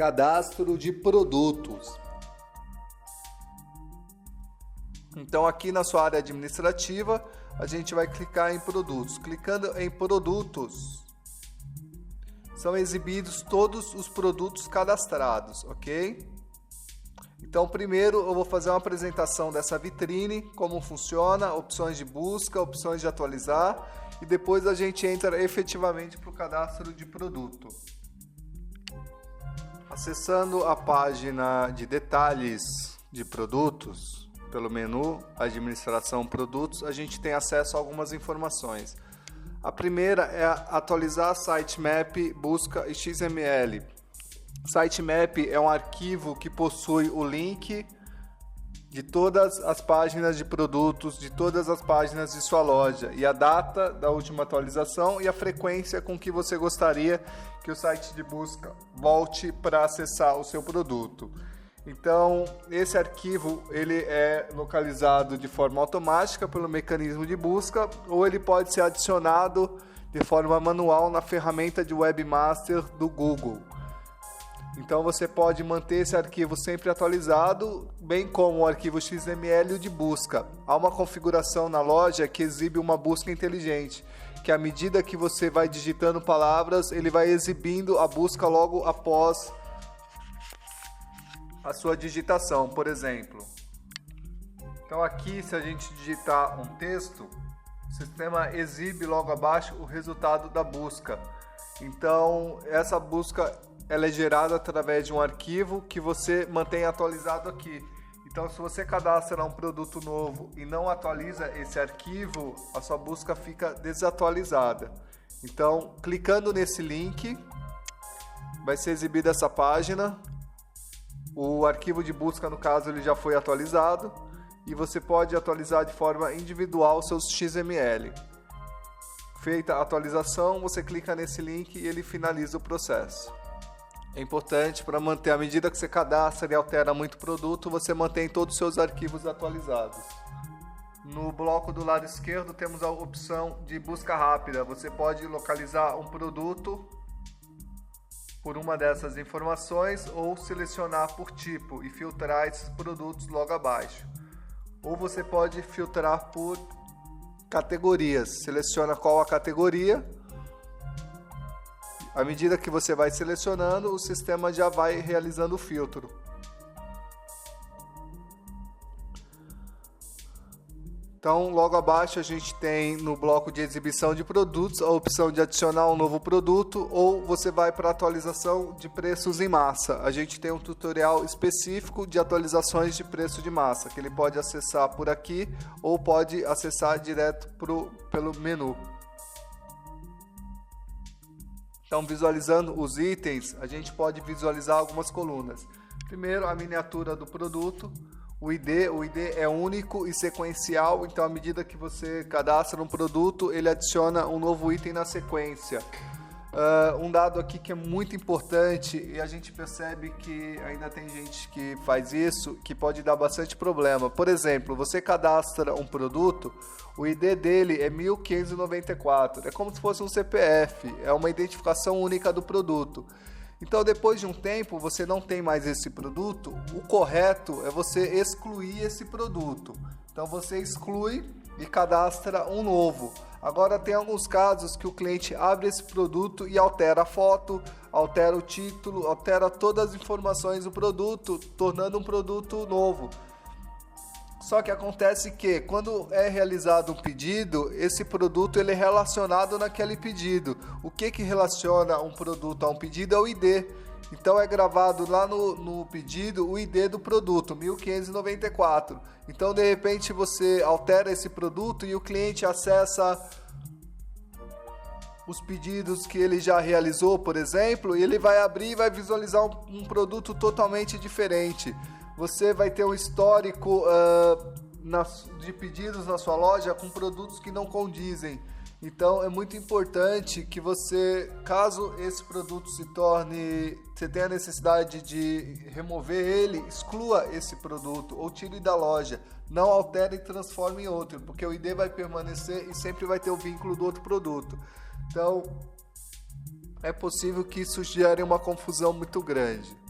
Cadastro de produtos. Então aqui na sua área administrativa, a gente vai clicar em produtos. Clicando em produtos, são exibidos todos os produtos cadastrados, ok? Então primeiro eu vou fazer uma apresentação dessa vitrine, como funciona, opções de busca, opções de atualizar, e depois a gente entra efetivamente para o cadastro de produto. Acessando a página de detalhes de produtos, pelo menu Administração Produtos, a gente tem acesso a algumas informações. A primeira é atualizar sitemap, busca e XML. Sitemap é um arquivo que possui o link de todas as páginas de produtos, de todas as páginas de sua loja, e a data da última atualização e a frequência com que você gostaria que o site de busca volte para acessar o seu produto. Então, esse arquivo ele é localizado de forma automática pelo mecanismo de busca, ou ele pode ser adicionado de forma manual na ferramenta de Webmaster do Google. Então você pode manter esse arquivo sempre atualizado, bem como o arquivo XML de busca. Há uma configuração na loja que exibe uma busca inteligente, que à medida que você vai digitando palavras, ele vai exibindo a busca logo após a sua digitação, por exemplo. Então aqui, se a gente digitar um texto, o sistema exibe logo abaixo o resultado da busca. Então essa busca ela é gerada através de um arquivo que você mantém atualizado aqui. Então, se você cadastra um produto novo e não atualiza esse arquivo, a sua busca fica desatualizada. Então, clicando nesse link, vai ser exibida essa página. O arquivo de busca, no caso, ele já foi atualizado e você pode atualizar de forma individual seus XML. Feita a atualização, você clica nesse link e ele finaliza o processo. É importante para manter, à medida que você cadastra e altera muito produto, você mantém todos os seus arquivos atualizados. No bloco do lado esquerdo temos a opção de busca rápida. Você pode localizar um produto por uma dessas informações ou selecionar por tipo e filtrar esses produtos logo abaixo. Ou você pode filtrar por categorias. Seleciona qual a categoria. À medida que você vai selecionando, o sistema já vai realizando o filtro. Então, logo abaixo a gente tem no bloco de exibição de produtos a opção de adicionar um novo produto, ou você vai para a atualização de preços em massa. A gente tem um tutorial específico de atualizações de preço de massa, que ele pode acessar por aqui ou pode acessar direto pelo menu. Então, visualizando os itens, a gente pode visualizar algumas colunas. Primeiro, a miniatura do produto, o ID é único e sequencial, então à medida que você cadastra um produto, ele adiciona um novo item na sequência. Um dado aqui que é muito importante e a gente percebe que ainda tem gente que faz isso, que pode dar bastante problema. Por exemplo, você cadastra um produto, o ID dele é 1594, é como se fosse um CPF, é uma identificação única do produto. Então, depois de um tempo, você não tem mais esse produto, o correto é você excluir esse produto. Então, você exclui e cadastra um novo. Agora, tem alguns casos que o cliente abre esse produto e altera a foto, altera o título, altera todas as informações do produto, tornando um produto novo. Só que acontece que quando é realizado um pedido, esse produto ele é relacionado naquele pedido. O que relaciona um produto a um pedido é o ID. Então é gravado lá no pedido o ID do produto, 1594. Então de repente você altera esse produto e o cliente acessa os pedidos que ele já realizou, por exemplo, e ele vai abrir e vai visualizar um produto totalmente diferente. Você vai ter um histórico de pedidos na sua loja com produtos que não condizem. Então é muito importante que você, caso esse produto você tenha a necessidade de remover ele, exclua esse produto ou tire da loja. Não altere e transforme em outro, porque o ID vai permanecer e sempre vai ter o vínculo do outro produto. Então é possível que isso gere uma confusão muito grande.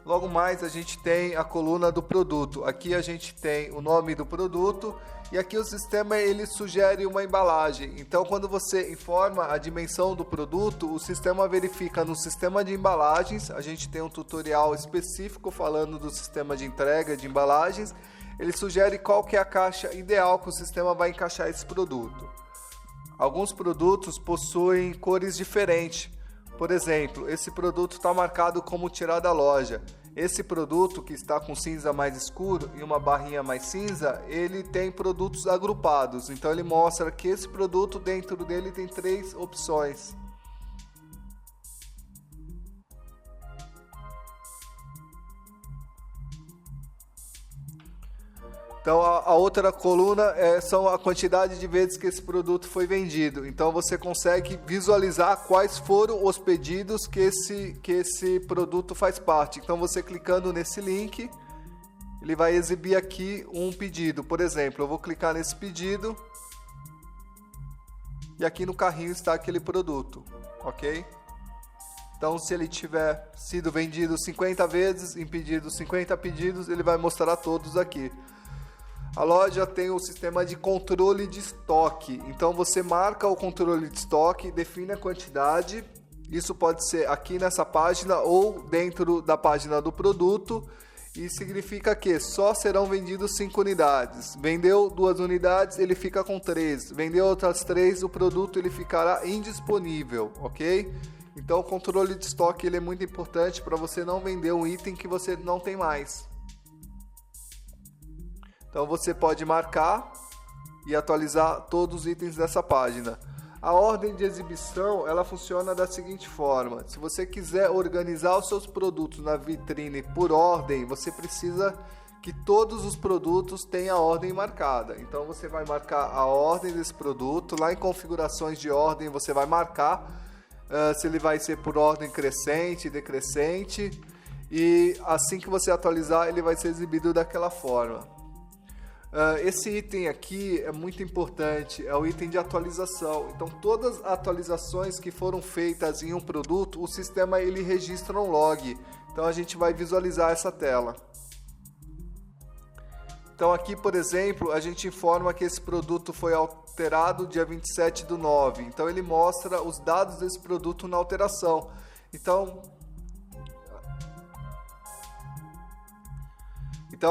Logo mais a gente tem a coluna do produto. Aqui a gente tem o nome do produto e aqui o sistema ele sugere uma embalagem. Então quando você informa a dimensão do produto, o sistema verifica no sistema de embalagens. A gente tem um tutorial específico falando do sistema de entrega de embalagens. Ele sugere qual que é a caixa ideal que o sistema vai encaixar esse produto. Alguns produtos possuem cores diferentes. Por exemplo, esse produto está marcado como tirar da loja. Esse produto que está com cinza mais escuro e uma barrinha mais cinza, ele tem produtos agrupados. Então ele mostra que esse produto dentro dele tem 3 opções. Então a outra coluna são a quantidade de vezes que esse produto foi vendido. Então você consegue visualizar quais foram os pedidos que esse produto faz parte. Então você clicando nesse link, ele vai exibir aqui um pedido. Por exemplo, eu vou clicar nesse pedido e aqui no carrinho está aquele produto, ok? Então se ele tiver sido vendido 50 vezes, em pedidos 50 pedidos, ele vai mostrar todos aqui. A loja tem o sistema de controle de estoque, então você marca o controle de estoque, define a quantidade, isso pode ser aqui nessa página ou dentro da página do produto, e significa que só serão vendidos 5 unidades. Vendeu 2 unidades, ele fica com 3. Vendeu outras 3, o produto ele ficará indisponível, ok? Então o controle de estoque ele é muito importante para você não vender um item que você não tem mais. Então você pode marcar e atualizar todos os itens dessa página. A ordem de exibição ela funciona da seguinte forma: se você quiser organizar os seus produtos na vitrine por ordem, você precisa que todos os produtos tenham a ordem marcada. Então você vai marcar a ordem desse produto, lá em configurações de ordem você vai marcar se ele vai ser por ordem crescente, decrescente, e assim que você atualizar ele vai ser exibido daquela forma. Esse item aqui é muito importante, é o item de atualização. Então todas as atualizações que foram feitas em um produto, o sistema ele registra um log. Então a gente vai visualizar essa tela. Então aqui, por exemplo, a gente informa que esse produto foi alterado dia 27/9. Então ele mostra os dados desse produto na alteração. Então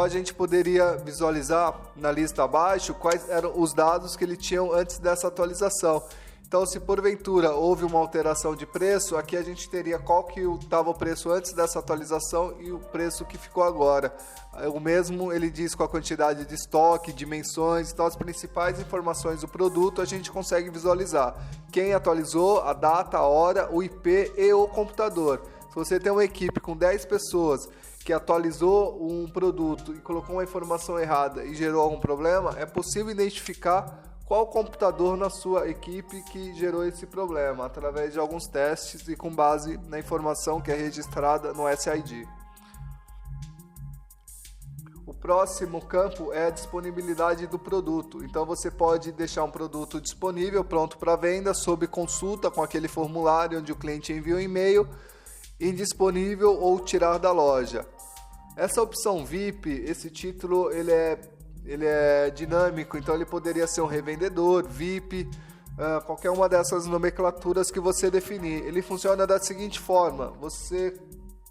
a gente poderia visualizar na lista abaixo quais eram os dados que ele tinha antes dessa atualização. Então se porventura houve uma alteração de preço, aqui a gente teria qual que estava o preço antes dessa atualização e o preço que ficou agora. O mesmo ele diz com a quantidade de estoque, dimensões, então as principais informações do produto a gente consegue visualizar. Quem atualizou, a data, a hora, o IP e o computador. Se você tem uma equipe com 10 pessoas que atualizou um produto e colocou uma informação errada e gerou algum problema, é possível identificar qual computador na sua equipe que gerou esse problema, através de alguns testes e com base na informação que é registrada no SID. O próximo campo é a disponibilidade do produto. Então você pode deixar um produto disponível, pronto para venda, sob consulta com aquele formulário onde o cliente envia um e-mail, indisponível ou tirar da loja. Essa opção VIP, esse título ele é dinâmico, então ele poderia ser um revendedor, VIP, qualquer uma dessas nomenclaturas que você definir. Ele funciona da seguinte forma: você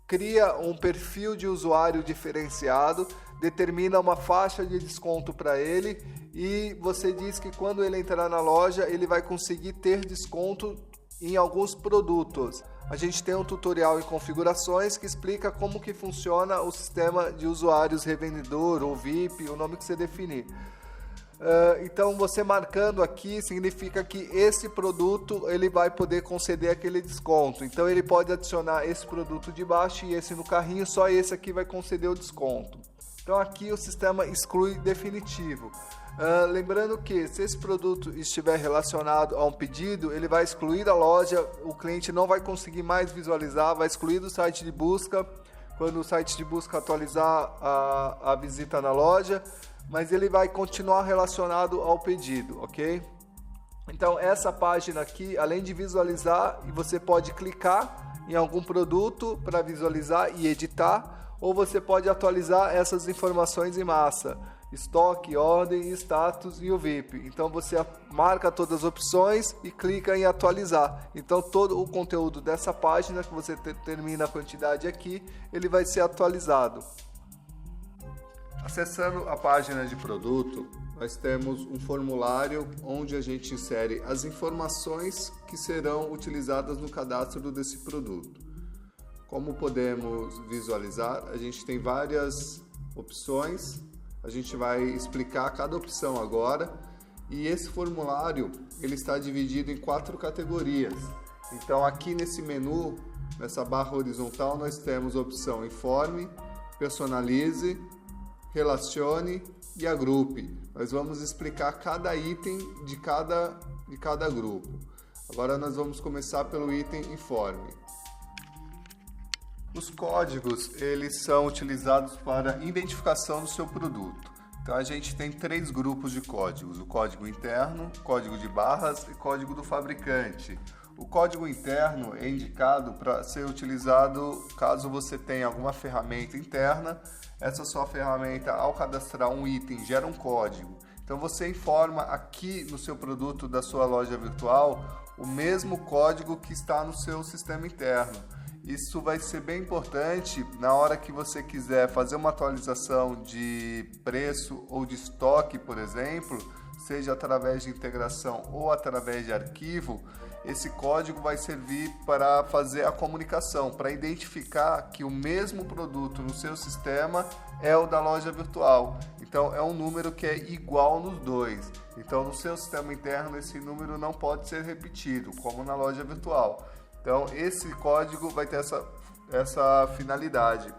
cria um perfil de usuário diferenciado, determina uma faixa de desconto para ele e você diz que quando ele entrar na loja ele vai conseguir ter desconto em alguns produtos. A gente tem um tutorial em configurações que explica como que funciona o sistema de usuários revendedor ou VIP, o nome que você definir. Então você marcando aqui significa que esse produto ele vai poder conceder aquele desconto. Então ele pode adicionar esse produto de baixo e esse no carrinho, só esse aqui vai conceder o desconto. Então aqui o sistema exclui definitivo. Lembrando que se esse produto estiver relacionado a um pedido, ele vai excluir da loja, o cliente não vai conseguir mais visualizar, vai excluir do site de busca, quando o site de busca atualizar a visita na loja, mas ele vai continuar relacionado ao pedido, ok? Então essa página aqui, além de visualizar, você pode clicar em algum produto para visualizar e editar, ou você pode atualizar essas informações em massa, estoque, ordem, status e o VIP. Então você marca todas as opções e clica em atualizar. Então todo o conteúdo dessa página que você termina a quantidade aqui, ele vai ser atualizado. Acessando a página de produto, nós temos um formulário onde a gente insere as informações que serão utilizadas no cadastro desse produto. Como podemos visualizar, a gente tem várias opções, a gente vai explicar cada opção agora, e esse formulário ele está dividido em 4 categorias. Então aqui nesse menu, nessa barra horizontal, nós temos a opção Informe, Personalize, Relacione e Agrupe. Nós vamos explicar cada item de cada grupo. Agora nós vamos começar pelo item Informe. Os códigos, eles são utilizados para identificação do seu produto. Então a gente tem 3 grupos de códigos: o código interno, código de barras e código do fabricante. O código interno é indicado para ser utilizado caso você tenha alguma ferramenta interna. Essa sua ferramenta, ao cadastrar um item, gera um código. Então você informa aqui no seu produto da sua loja virtual o mesmo código que está no seu sistema interno. Isso vai ser bem importante na hora que você quiser fazer uma atualização de preço ou de estoque, por exemplo, seja através de integração ou através de arquivo. Esse código vai servir para fazer a comunicação, para identificar que o mesmo produto no seu sistema é o da loja virtual. Então é um número que é igual nos dois. Então no seu sistema interno esse número não pode ser repetido, como na loja virtual. Então esse código vai ter essa finalidade.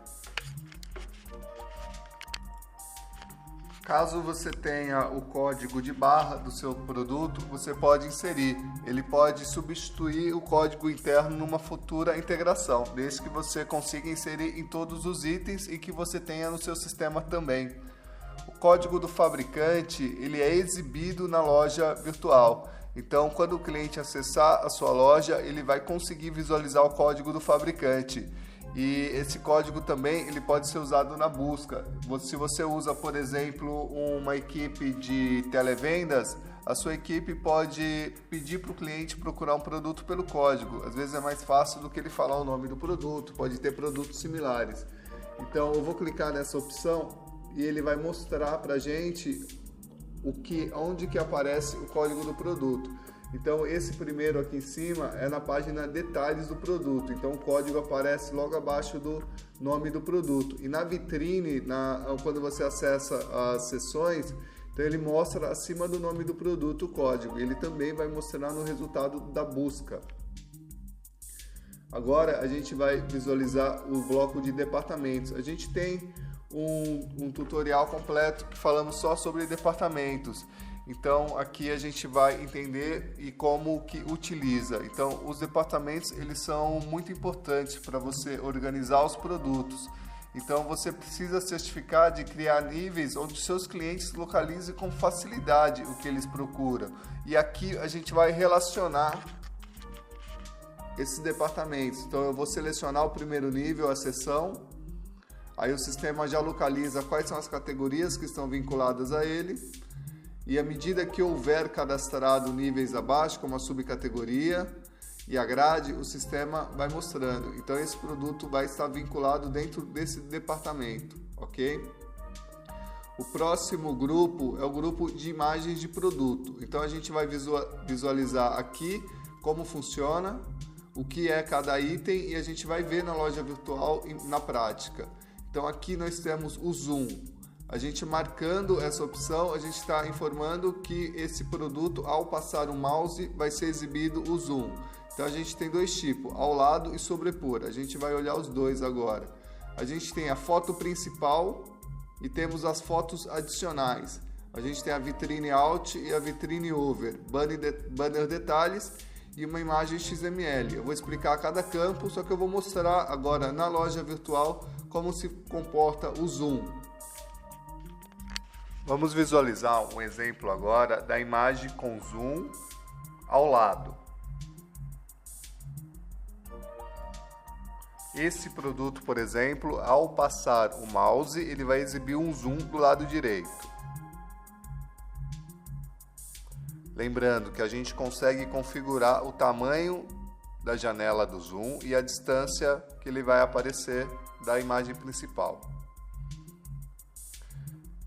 Caso você tenha o código de barra do seu produto, você pode inserir. Ele pode substituir o código interno numa futura integração, desde que você consiga inserir em todos os itens e que você tenha no seu sistema também. O código do fabricante, ele é exibido na loja virtual. Então, quando o cliente acessar a sua loja, ele vai conseguir visualizar o código do fabricante. E esse código também ele pode ser usado na busca. Se você usa, por exemplo, uma equipe de televendas, a sua equipe pode pedir para o cliente procurar um produto pelo código. Às vezes é mais fácil do que ele falar o nome do produto, pode ter produtos similares. Então eu vou clicar nessa opção e ele vai mostrar para a gente onde que aparece o código do produto. Então esse primeiro aqui em cima é na página detalhes do produto, então o código aparece logo abaixo do nome do produto. E na vitrine, quando você acessa as seções, então ele mostra acima do nome do produto o código, ele também vai mostrar no resultado da busca. Agora a gente vai visualizar o bloco de departamentos. A gente tem um tutorial completo que falamos só sobre departamentos. Então aqui a gente vai entender e como que utiliza. Então os departamentos eles são muito importantes para você organizar os produtos. Então você precisa certificar de criar níveis onde seus clientes localizem com facilidade o que eles procuram. E aqui a gente vai relacionar esses departamentos. Então eu vou selecionar o primeiro nível, a seção. Aí o sistema já localiza quais são as categorias que estão vinculadas a ele. E à medida que houver cadastrado níveis abaixo, como a subcategoria e a grade, o sistema vai mostrando. Então esse produto vai estar vinculado dentro desse departamento, ok? O próximo grupo é o grupo de imagens de produto. Então a gente vai visualizar aqui como funciona, o que é cada item e a gente vai ver na loja virtual na prática. Então aqui nós temos o zoom. A gente marcando essa opção, a gente está informando que esse produto, ao passar o mouse, vai ser exibido o zoom. Então a gente tem dois tipos, ao lado e sobrepor. A gente vai olhar os dois agora. A gente tem a foto principal e temos as fotos adicionais. A gente tem a vitrine alt e a vitrine over, banner detalhes e uma imagem XML. Eu vou explicar cada campo, só que eu vou mostrar agora na loja virtual como se comporta o zoom. Vamos visualizar um exemplo agora da imagem com zoom ao lado. Esse produto, por exemplo, ao passar o mouse, ele vai exibir um zoom do lado direito. Lembrando que a gente consegue configurar o tamanho da janela do zoom e a distância que ele vai aparecer da imagem principal.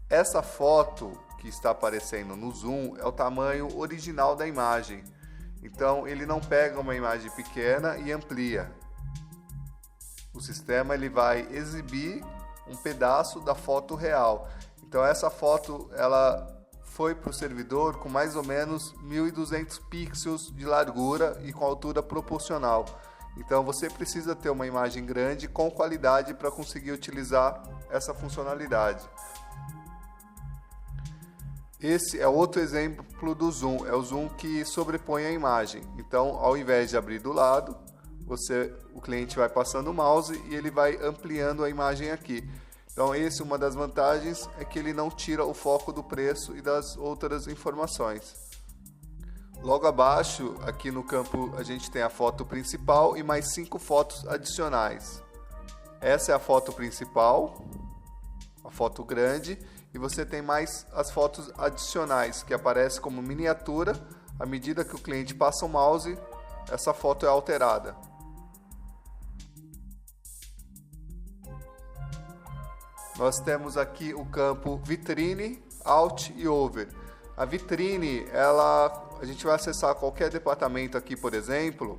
Essa foto que está aparecendo no zoom é o tamanho original da imagem. Então ele não pega uma imagem pequena e amplia. O sistema ele vai exibir um pedaço da foto real. Então essa foto ela foi para o servidor com mais ou menos 1.200 pixels de largura e com altura proporcional. Então você precisa ter uma imagem grande com qualidade para conseguir utilizar essa funcionalidade. Esse é outro exemplo do zoom, é o zoom que sobrepõe a imagem. Então, ao invés de abrir do lado, o cliente vai passando o mouse e ele vai ampliando a imagem aqui. Então, uma das vantagens é que ele não tira o foco do preço e das outras informações. Logo abaixo, aqui no campo, a gente tem a foto principal e mais 5 fotos adicionais. Essa é a foto principal, a foto grande, e você tem mais as fotos adicionais, que aparecem como miniatura. À medida que o cliente passa o mouse, essa foto é alterada. Nós temos aqui o campo vitrine, alt e over. A vitrine, a gente vai acessar qualquer departamento aqui, por exemplo.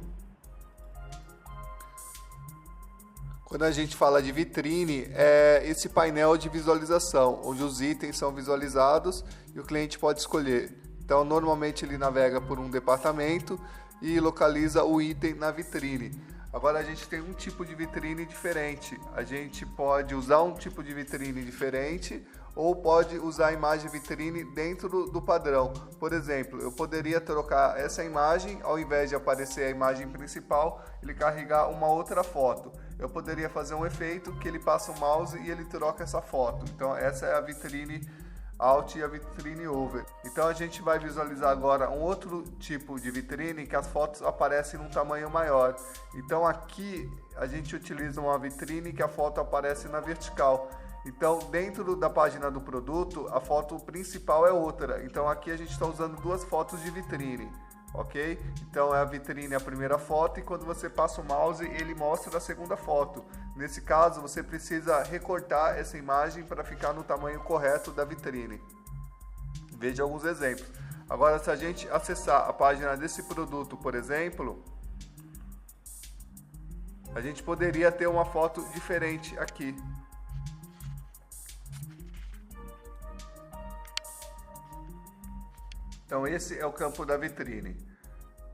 Quando a gente fala de vitrine, é esse painel de visualização, onde os itens são visualizados e o cliente pode escolher. Então, normalmente ele navega por um departamento e localiza o item na vitrine. Agora a gente tem um tipo de vitrine diferente. A gente pode usar um tipo de vitrine diferente ou pode usar a imagem vitrine dentro do padrão. Por exemplo, eu poderia trocar essa imagem, ao invés de aparecer a imagem principal, ele carregar uma outra foto. Eu poderia fazer um efeito que ele passa o mouse e ele troca essa foto. Então essa é a vitrine alt e a vitrine over. Então a gente vai visualizar agora um outro tipo de vitrine que as fotos aparecem num tamanho maior. Então aqui a gente utiliza uma vitrine que a foto aparece na vertical. Então dentro da página do produto a foto principal é outra. Então aqui a gente está usando duas fotos de vitrine. Ok? Então é a vitrine a primeira foto e quando você passa o mouse ele mostra a segunda foto. Nesse caso você precisa recortar essa imagem para ficar no tamanho correto da vitrine. Veja alguns exemplos. Agora se a gente acessar a página desse produto, por exemplo, a gente poderia ter uma foto diferente aqui. Então esse é o campo da vitrine.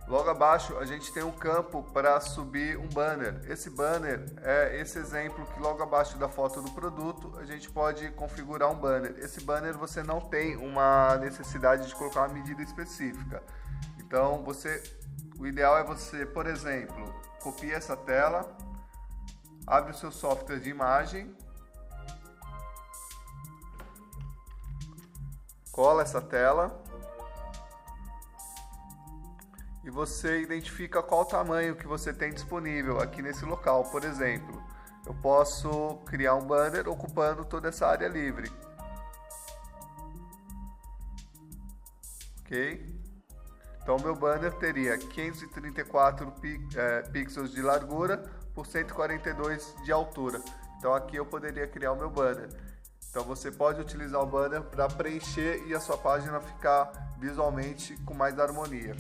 Logo abaixo a gente tem um campo para subir um banner. Esse banner é esse exemplo que logo abaixo da foto do produto a gente pode configurar um banner. Esse banner você não tem uma necessidade de colocar uma medida específica. Então o ideal é você, por exemplo, copia essa tela, abre o seu software de imagem, cola essa tela e você identifica qual tamanho que você tem disponível aqui nesse local. Por exemplo, eu posso criar um banner ocupando toda essa área livre. Ok? Então, o meu banner teria 534 pixels de largura por 142 de altura. Então, aqui eu poderia criar o meu banner. Então, você pode utilizar o banner para preencher e a sua página ficar visualmente com mais harmonia.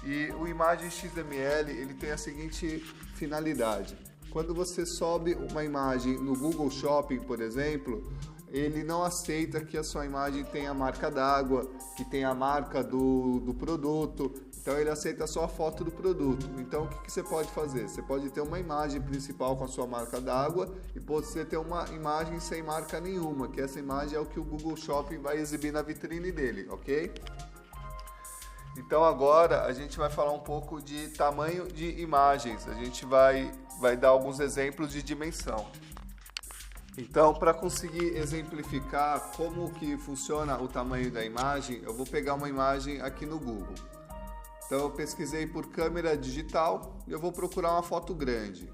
E o imagem XML ele tem a seguinte finalidade. Quando você sobe uma imagem no Google Shopping, por exemplo, ele não aceita que a sua imagem tenha a marca d'água, que tenha a marca do produto. Então ele aceita só a foto do produto. Então o que você pode fazer? Você pode ter uma imagem principal com a sua marca d'água e você ter uma imagem sem marca nenhuma, que essa imagem é o que o Google Shopping vai exibir na vitrine dele, ok? Então agora a gente vai falar um pouco de tamanho de imagens. A gente vai dar alguns exemplos de dimensão. Então, para conseguir exemplificar como que funciona o tamanho da imagem, eu vou pegar uma imagem aqui no Google. Então eu pesquisei por câmera digital e eu vou procurar uma foto grande.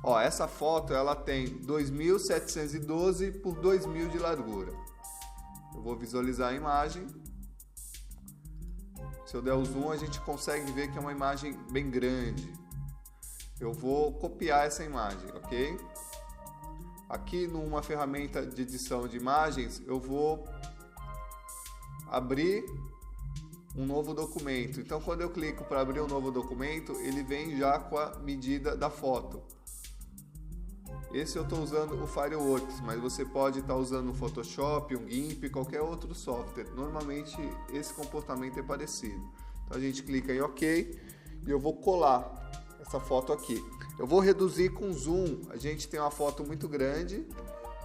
Ó, essa foto ela tem 2.712 por 2.000 de largura. Eu vou visualizar a imagem. Se eu der o zoom, a gente consegue ver que é uma imagem bem grande. Eu vou copiar essa imagem, ok? Aqui numa ferramenta de edição de imagens, eu vou abrir um novo documento. Então, quando eu clico para abrir um novo documento, ele vem já com a medida da foto. Esse eu estou usando o Fireworks, mas você pode estar usando um Photoshop, um GIMP, qualquer outro software. Normalmente esse comportamento é parecido. Então a gente clica em OK e eu vou colar essa foto aqui. Eu vou reduzir com zoom. A gente tem uma foto muito grande,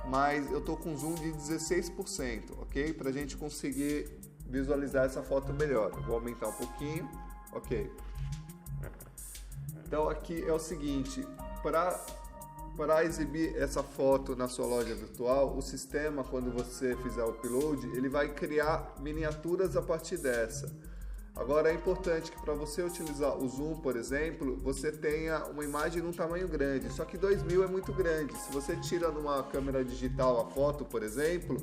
mas eu estou com zoom de 16%, ok? Para a gente conseguir visualizar essa foto melhor. Eu vou aumentar um pouquinho, ok? Então aqui é o seguinte, para exibir essa foto na sua loja virtual, o sistema, quando você fizer o upload, ele vai criar miniaturas a partir dessa. Agora é importante que para você utilizar o zoom, por exemplo, você tenha uma imagem num tamanho grande, só que 2.000 é muito grande. Se você tira numa câmera digital a foto, por exemplo,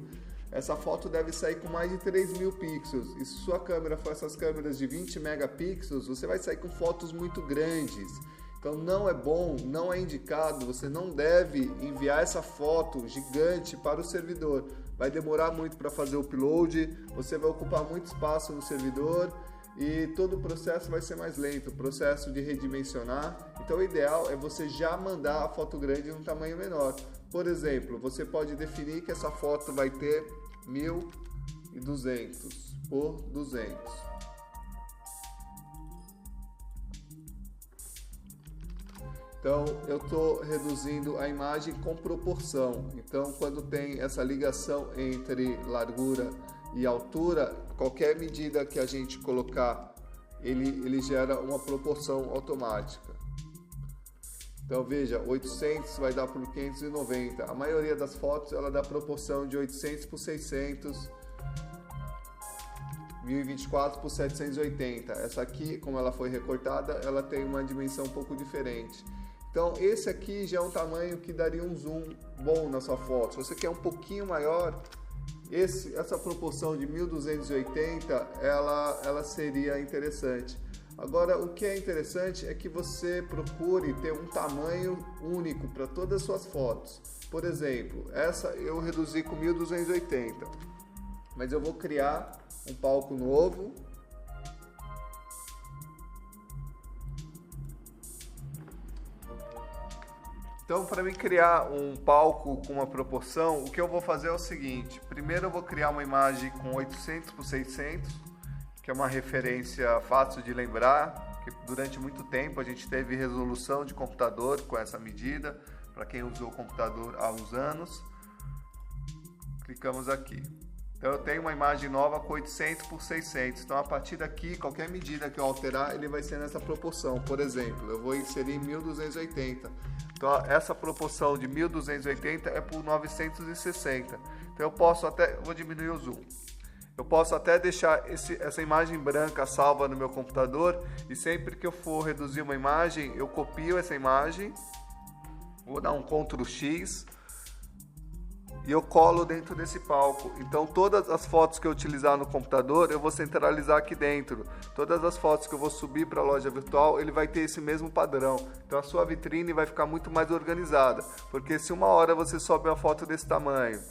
essa foto deve sair com mais de 3.000 pixels. E se sua câmera for essas câmeras de 20 megapixels, você vai sair com fotos muito grandes. Então não é bom, não é indicado, você não deve enviar essa foto gigante para o servidor. Vai demorar muito para fazer o upload, você vai ocupar muito espaço no servidor e todo o processo vai ser mais lento, o processo de redimensionar. Então o ideal é você já mandar a foto grande num tamanho menor. Por exemplo, você pode definir que essa foto vai ter 1.200 por 200. Então, eu estou reduzindo a imagem com proporção. Então, quando tem essa ligação entre largura e altura, qualquer medida que a gente colocar, ele gera uma proporção automática. Então, veja, 800 vai dar por 590. A maioria das fotos, ela dá proporção de 800 por 600, 1024 por 780. Essa aqui, como ela foi recortada, ela tem uma dimensão um pouco diferente. Então esse aqui já é um tamanho que daria um zoom bom na sua foto. Se você quer um pouquinho maior, essa proporção de 1280 ela seria interessante. Agora o que é interessante é que você procure ter um tamanho único para todas as suas fotos. Por exemplo, essa eu reduzi com 1280, mas eu vou criar um palco novo. Então, para mim criar um palco com uma proporção, o que eu vou fazer é o seguinte. Primeiro eu vou criar uma imagem com 800 por 600, que é uma referência fácil de lembrar, que durante muito tempo a gente teve resolução de computador com essa medida, para quem usou o computador há uns anos. Clicamos aqui. Então eu tenho uma imagem nova com 800 por 600. Então a partir daqui, qualquer medida que eu alterar, ele vai ser nessa proporção. Por exemplo, eu vou inserir 1280. Então essa proporção de 1280 é por 960. Então eu posso até, vou diminuir o zoom. Eu posso até deixar essa imagem branca salva no meu computador e sempre que eu for reduzir uma imagem, eu copio essa imagem, vou dar um Ctrl X e eu colo dentro desse palco. Então todas as fotos que eu utilizar no computador eu vou centralizar aqui dentro. Todas as fotos que eu vou subir para a loja virtual, ele vai ter esse mesmo padrão. Então a sua vitrine vai ficar muito mais organizada, porque se uma hora você sobe uma foto desse tamanho,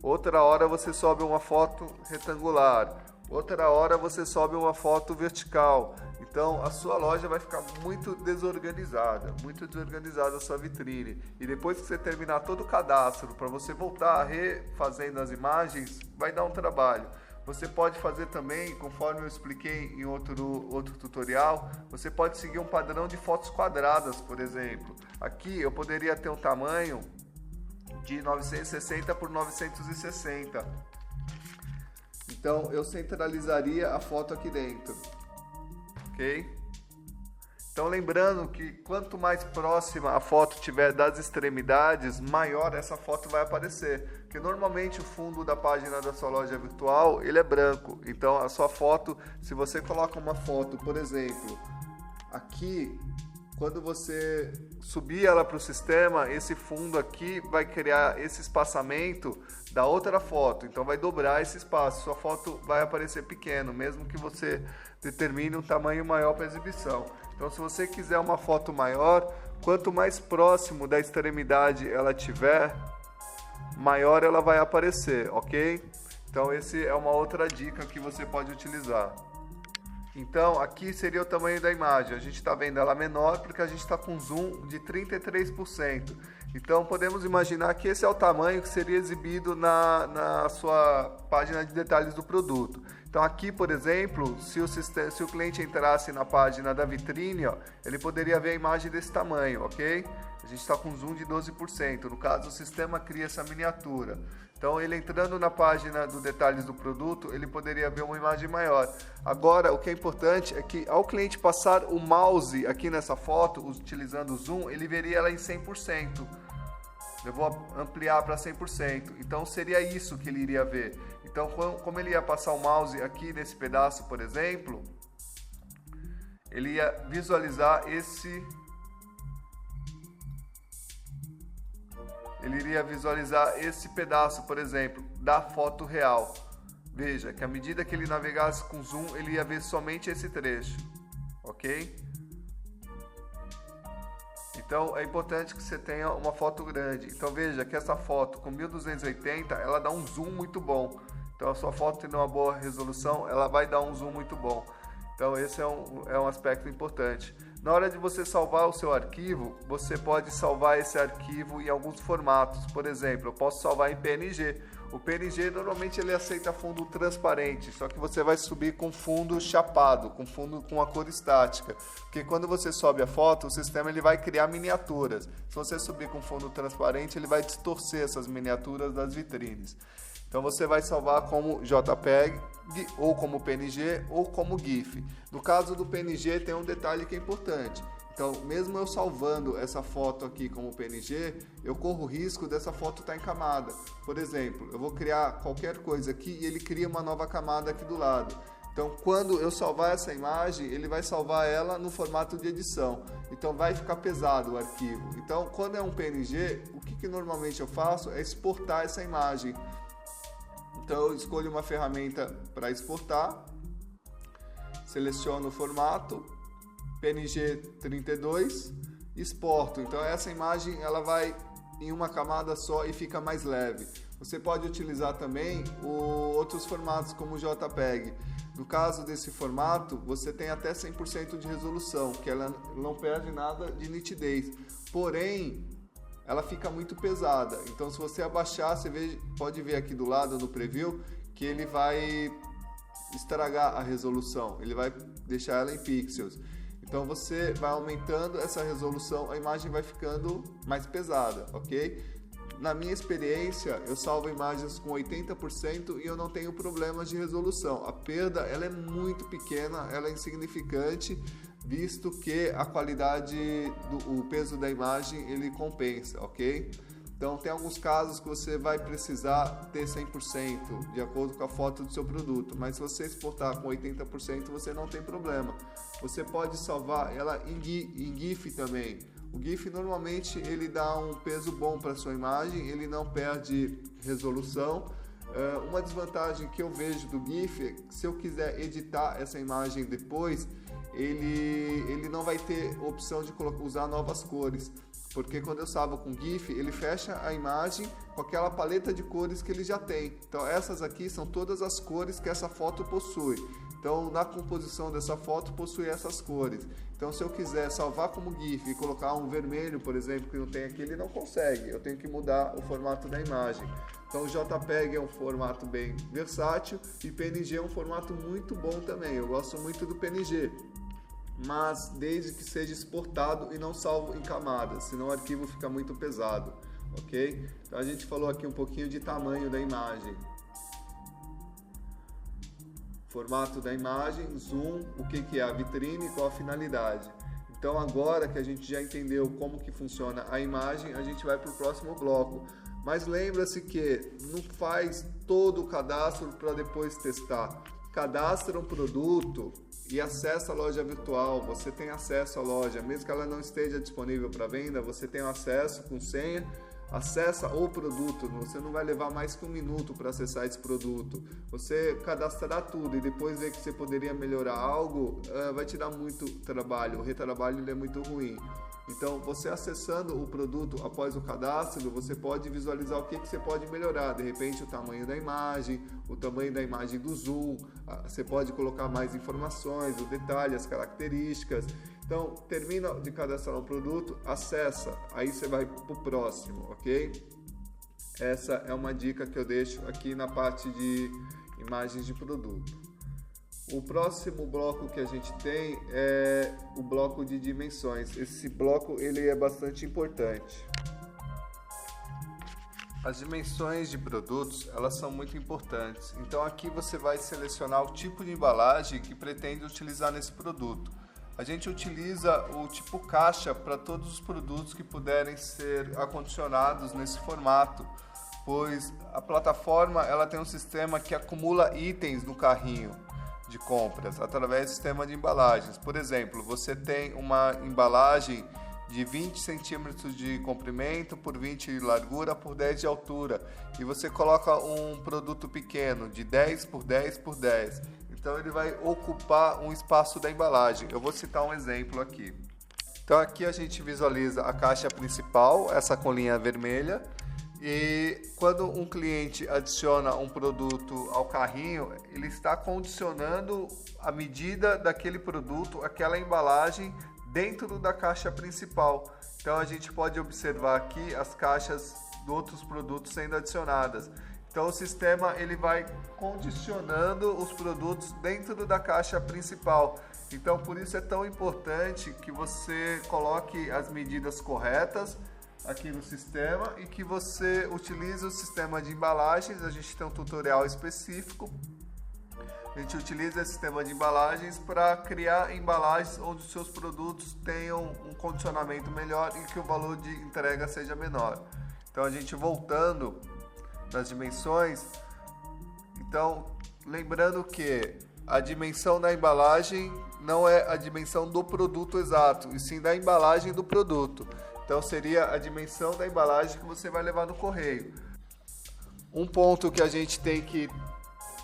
outra hora você sobe uma foto retangular, outra hora você sobe uma foto vertical. Então a sua loja vai ficar muito desorganizada a sua vitrine. E depois que você terminar todo o cadastro, para você voltar refazendo as imagens, vai dar um trabalho. Você pode fazer também, conforme eu expliquei em outro tutorial, você pode seguir um padrão de fotos quadradas, por exemplo. Aqui eu poderia ter um tamanho de 960 por 960. Então eu centralizaria a foto aqui dentro. Ok? Então lembrando que quanto mais próxima a foto tiver das extremidades, maior essa foto vai aparecer. Porque normalmente o fundo da página da sua loja virtual, ele é branco. Então a sua foto, se você coloca uma foto, por exemplo, aqui quando você subir ela para o sistema, esse fundo aqui vai criar esse espaçamento da outra foto, então vai dobrar esse espaço, sua foto vai aparecer pequeno, mesmo que você determine um tamanho maior para exibição. Então, se você quiser uma foto maior, quanto mais próximo da extremidade ela tiver, maior ela vai aparecer, ok? Então, esse é uma outra dica que você pode utilizar. Então, aqui seria o tamanho da imagem. A gente está vendo ela menor porque a gente está com zoom de 33%. Então, podemos imaginar que esse é o tamanho que seria exibido na sua página de detalhes do produto. Então, aqui, por exemplo, se o cliente entrasse na página da vitrine, ó, ele poderia ver a imagem desse tamanho, ok? A gente está com zoom de 12%. No caso, o sistema cria essa miniatura. Então, ele entrando na página do detalhes do produto, ele poderia ver uma imagem maior. Agora, o que é importante é que ao cliente passar o mouse aqui nessa foto, utilizando o zoom, ele veria ela em 100%. Eu vou ampliar para 100%. Então, seria isso que ele iria ver. Então, como ele ia passar o mouse aqui nesse pedaço, por exemplo, ele ia visualizar esse... Ele iria visualizar esse pedaço, por exemplo, da foto real. Veja que à medida que ele navegasse com zoom, ele ia ver somente esse trecho, ok? Então é importante que você tenha uma foto grande. Então veja que essa foto com 1280, ela dá um zoom muito bom. Então a sua foto tendo uma boa resolução, ela vai dar um zoom muito bom. Então esse é um aspecto importante. Na hora de você salvar o seu arquivo, você pode salvar esse arquivo em alguns formatos. Por exemplo, eu posso salvar em PNG. O PNG normalmente ele aceita fundo transparente, só que você vai subir com fundo chapado, com fundo com a cor estática. Porque quando você sobe a foto, o sistema ele vai criar miniaturas. Se você subir com fundo transparente, ele vai distorcer essas miniaturas das vitrines. Então você vai salvar como JPEG, ou como PNG, ou como GIF. No caso do PNG tem um detalhe que é importante. Então, mesmo eu salvando essa foto aqui como PNG, eu corro o risco dessa foto estar em camada. Por exemplo, eu vou criar qualquer coisa aqui e ele cria uma nova camada aqui do lado. Então, quando eu salvar essa imagem, ele vai salvar ela no formato de edição. Então, vai ficar pesado o arquivo. Então, quando é um PNG, o que normalmente eu faço é exportar essa imagem. Então eu escolho uma ferramenta para exportar, seleciono o formato, PNG 32, exporto. Então essa imagem ela vai em uma camada só e fica mais leve. Você pode utilizar também outros formatos como o JPEG. No caso desse formato, você tem até 100% de resolução, que ela não perde nada de nitidez. Porém, ela fica muito pesada. Então, se você abaixar, você pode ver aqui do lado no preview que ele vai estragar a resolução, ele vai deixar ela em pixels. Então, você vai aumentando essa resolução, a imagem vai ficando mais pesada, ok? Na minha experiência, eu salvo imagens com 80% e eu não tenho problemas de resolução. A perda ela é muito pequena, ela é insignificante, visto que a qualidade, o peso da imagem, ele compensa, ok? Então, tem alguns casos que você vai precisar ter 100% de acordo com a foto do seu produto, mas se você exportar com 80%, você não tem problema. Você pode salvar ela em GIF também. O GIF, normalmente, ele dá um peso bom para a sua imagem, ele não perde resolução. Uma desvantagem que eu vejo do GIF é que se eu quiser editar essa imagem depois, ele não vai ter opção de usar novas cores, porque quando eu salvo com GIF, ele fecha a imagem com aquela paleta de cores que ele já tem. Então essas aqui são todas as cores que essa foto possui. Então na composição dessa foto possui essas cores. Então se eu quiser salvar como GIF e colocar um vermelho, por exemplo, que não tem aqui, ele não consegue. Eu tenho que mudar o formato da imagem. Então o JPEG é um formato bem versátil e PNG é um formato muito bom também. Eu gosto muito do PNG, mas desde que seja exportado e não salvo em camadas, senão o arquivo fica muito pesado, ok? Então a gente falou aqui um pouquinho de tamanho da imagem, formato da imagem, zoom, o que é a vitrine e qual a finalidade. Então agora que a gente já entendeu como que funciona a imagem, a gente vai para o próximo bloco. Mas lembra-se que não faz todo o cadastro para depois testar. cadastra um produto e acessa a loja virtual, você tem acesso à loja, mesmo que ela não esteja disponível para venda, você tem acesso com senha, acessa o produto, você não vai levar mais que 1 minuto para acessar esse produto. Você cadastrar tudo e depois ver que você poderia melhorar algo, vai te dar muito trabalho, o retrabalho ele é muito ruim. Então, você acessando o produto após o cadastro, você pode visualizar o que você pode melhorar. De repente, o tamanho da imagem do zoom, você pode colocar mais informações, o detalhe, as características. Então, termina de cadastrar um produto, acessa, aí você vai para o próximo, ok? Essa é uma dica que eu deixo aqui na parte de imagens de produto. O próximo bloco que a gente tem é o bloco de dimensões. Esse bloco ele é bastante importante. As dimensões de produtos, elas são muito importantes. Então aqui você vai selecionar o tipo de embalagem que pretende utilizar nesse produto. A gente utiliza o tipo caixa para todos os produtos que puderem ser acondicionados nesse formato, pois a plataforma ela tem um sistema que acumula itens no carrinho de compras através do sistema de embalagens. Por exemplo, você tem uma embalagem de 20 centímetros de comprimento por 20 de largura por 10 de altura e você coloca um produto pequeno de 10 por 10 por 10. Então ele vai ocupar um espaço da embalagem. Eu vou citar um exemplo aqui. Então aqui a gente visualiza a caixa principal, essa com linha vermelha. E quando um cliente adiciona um produto ao carrinho, ele está condicionando a medida daquele produto, aquela embalagem dentro da caixa principal. Então a gente pode observar aqui as caixas de outros produtos sendo adicionadas. Então o sistema ele vai condicionando os produtos dentro da caixa principal. Então por isso é tão importante que você coloque as medidas corretas aqui no sistema e que você utilize o sistema de embalagens. A gente tem um tutorial específico. A gente utiliza esse sistema de embalagens para criar embalagens onde os seus produtos tenham um condicionamento melhor e que o valor de entrega seja menor. Então a gente voltando nas dimensões, então lembrando que a dimensão da embalagem não é a dimensão do produto exato, e sim da embalagem do produto. Então seria a dimensão da embalagem que você vai levar no correio. Um ponto que a gente tem que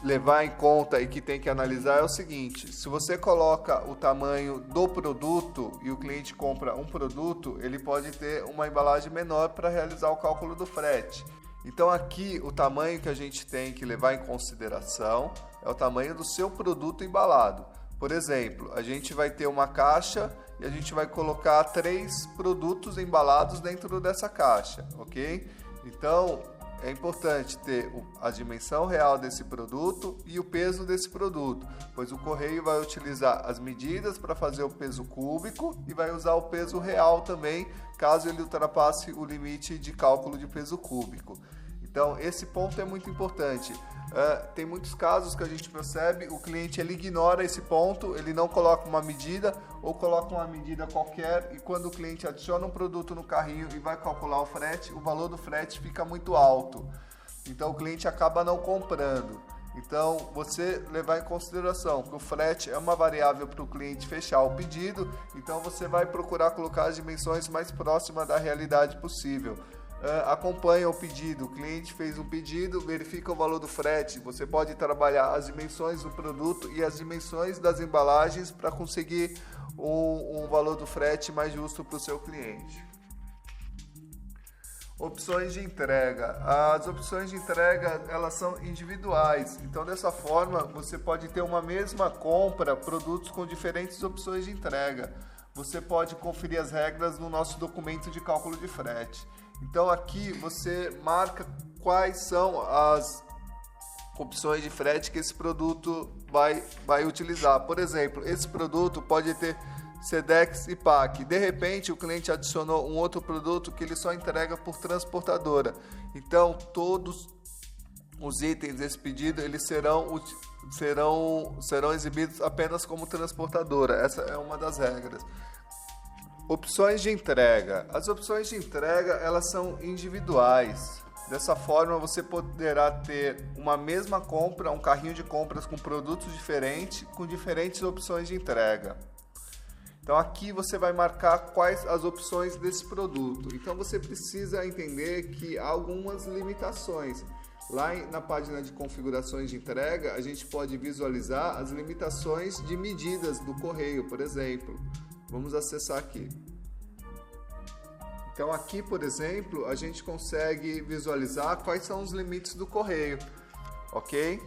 levar em conta e que tem que analisar é o seguinte: se você coloca o tamanho do produto e o cliente compra um produto, ele pode ter uma embalagem menor para realizar o cálculo do frete. Então aqui o tamanho que a gente tem que levar em consideração é o tamanho do seu produto embalado. Por exemplo, a gente vai ter uma caixa e a gente vai colocar 3 produtos embalados dentro dessa caixa, ok? Então é importante ter a dimensão real desse produto e o peso desse produto, pois o correio vai utilizar as medidas para fazer o peso cúbico e vai usar o peso real também, caso ele ultrapasse o limite de cálculo de peso cúbico. Então esse ponto é muito importante. Tem muitos casos que a gente percebe, o cliente ele ignora esse ponto, ele não coloca uma medida ou coloca uma medida qualquer, e quando o cliente adiciona um produto no carrinho e vai calcular o frete, o valor do frete fica muito alto. Então o cliente acaba não comprando. Então você levar em consideração que o frete é uma variável para o cliente fechar o pedido, então você vai procurar colocar as dimensões mais próximas da realidade possível. Acompanha o pedido, o cliente fez um pedido, verifica o valor do frete, você pode trabalhar as dimensões do produto e as dimensões das embalagens para conseguir um valor do frete mais justo para o seu cliente. Opções de entrega. As opções de entrega elas são individuais, então dessa forma você pode ter uma mesma compra, produtos com diferentes opções de entrega. Você pode conferir as regras no nosso documento de cálculo de frete. Então aqui você marca quais são as opções de frete que esse produto vai utilizar. Por exemplo, esse produto pode ter Sedex e PAC. De repente o cliente adicionou um outro produto que ele só entrega por transportadora. Então todos os itens desse pedido eles serão exibidos apenas como transportadora. Essa é uma das regras. Opções de entrega. As opções de entrega elas são individuais. Dessa forma, você poderá ter uma mesma compra, um carrinho de compras com produtos diferentes, com diferentes opções de entrega. Então aqui você vai marcar quais as opções desse produto. Então você precisa entender que há algumas limitações. Lá na página de configurações de entrega, a gente pode visualizar as limitações de medidas do correio, por exemplo. Vamos acessar aqui. Então aqui, por exemplo, a gente consegue visualizar quais são os limites do correio, ok?